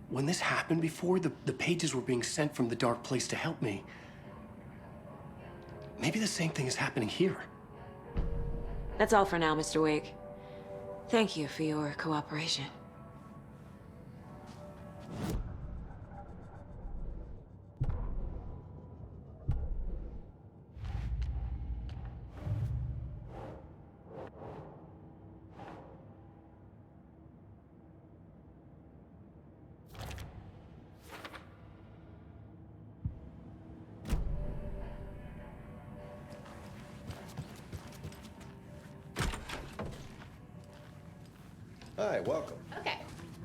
when this happened before, the pages were being sent from the dark place to help me. Maybe the same thing is happening here. That's all for now, Mr. Wake. Thank you for your cooperation. Hi, welcome. Okay.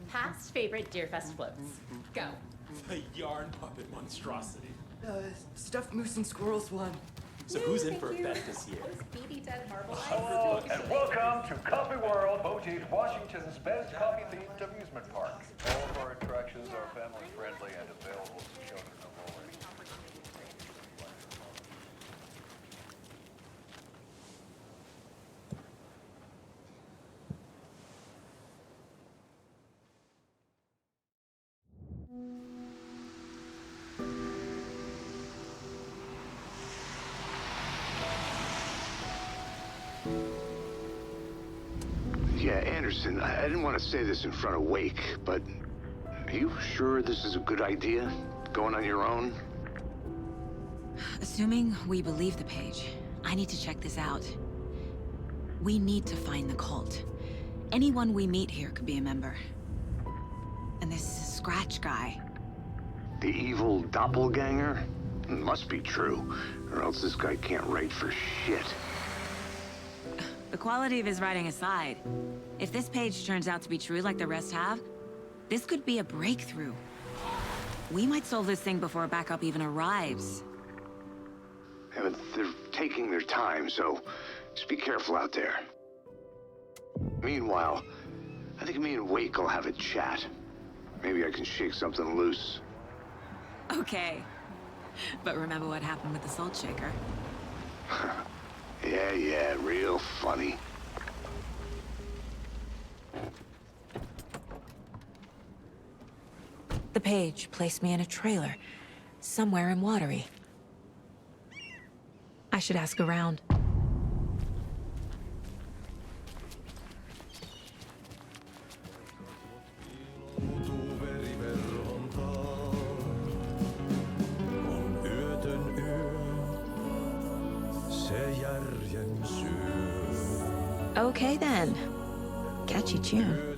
Past favorite Deerfest floats. Go. The yarn puppet monstrosity. Stuffed moose and squirrels one. So who's in for a bet this year? Those beady dead marble eyes. Hello and welcome to Coffee World, Motif, Washington's best coffee-themed amusement park. All of our attractions are family-friendly and available to children of all ages. Yeah, Anderson, I didn't want to say this in front of Wake, but are you sure this is a good idea? Going on your own? Assuming we believe the page, I need to check this out. We need to find the cult. Anyone we meet here could be a member. And this Scratch guy. The evil doppelganger? Must be true, or else this guy can't write for shit. The quality of his writing aside, if this page turns out to be true like the rest have, this could be a breakthrough. We might solve this thing before backup even arrives. Yeah, but they're taking their time, so just be careful out there. Meanwhile, I think me and Wake will have a chat. Maybe I can shake something loose. Okay. But remember what happened with the Salt Shaker? Yeah, real funny. The page placed me in a trailer, somewhere in Watery. I should ask around. Okay then. Catchy tune.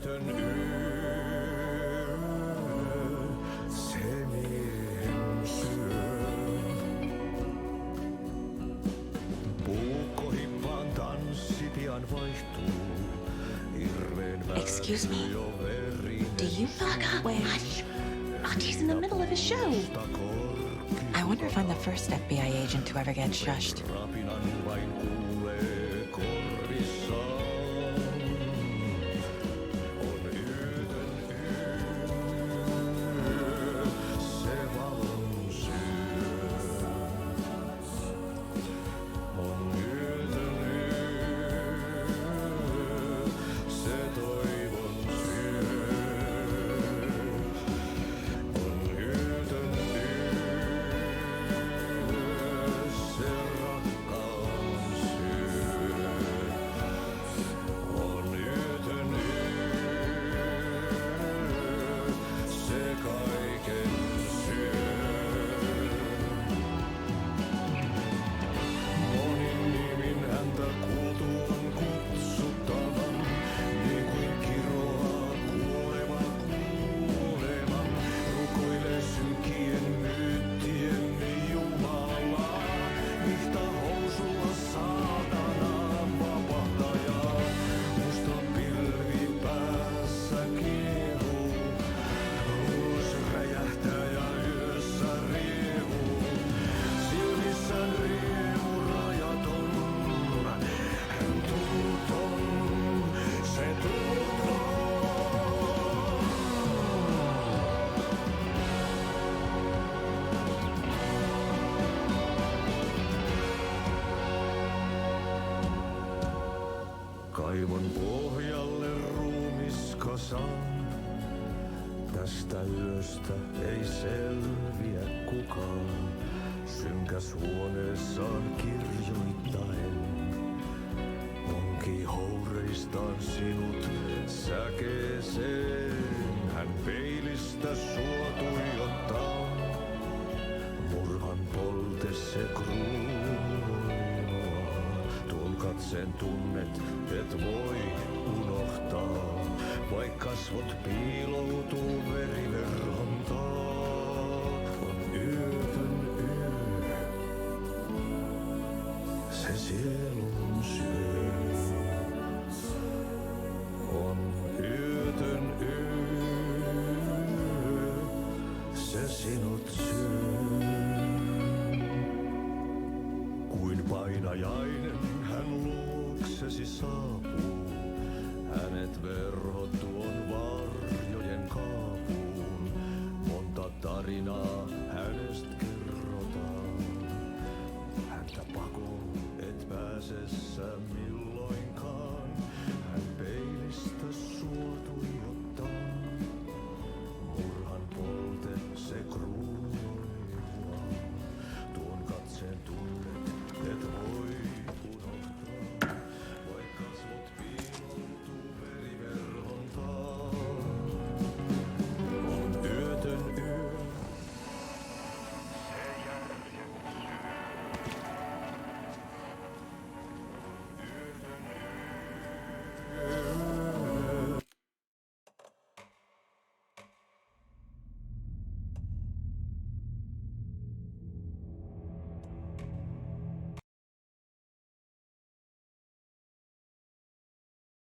Excuse me. Do you know where? Hush! Archie's in the middle of a show. I wonder if I'm the first FBI agent to ever get shushed. tosissaan. Tästä yöstä ei selviä kukaan. Synkäs huoneessaan kirjoittaen. Onki houreistaan sinut säkeeseen. Hän peilistä sua tuijottaa. Murhan polte se kruunoaa. Tuon katseen tunnet et voi unohtaa. Vaik kasvot piiloutuu veriverhon taa. On yötön yö. Se sielun syö. On yötön yö. Se sinut syö. Kuin painajainen hän luoksesi saapuu. Hänet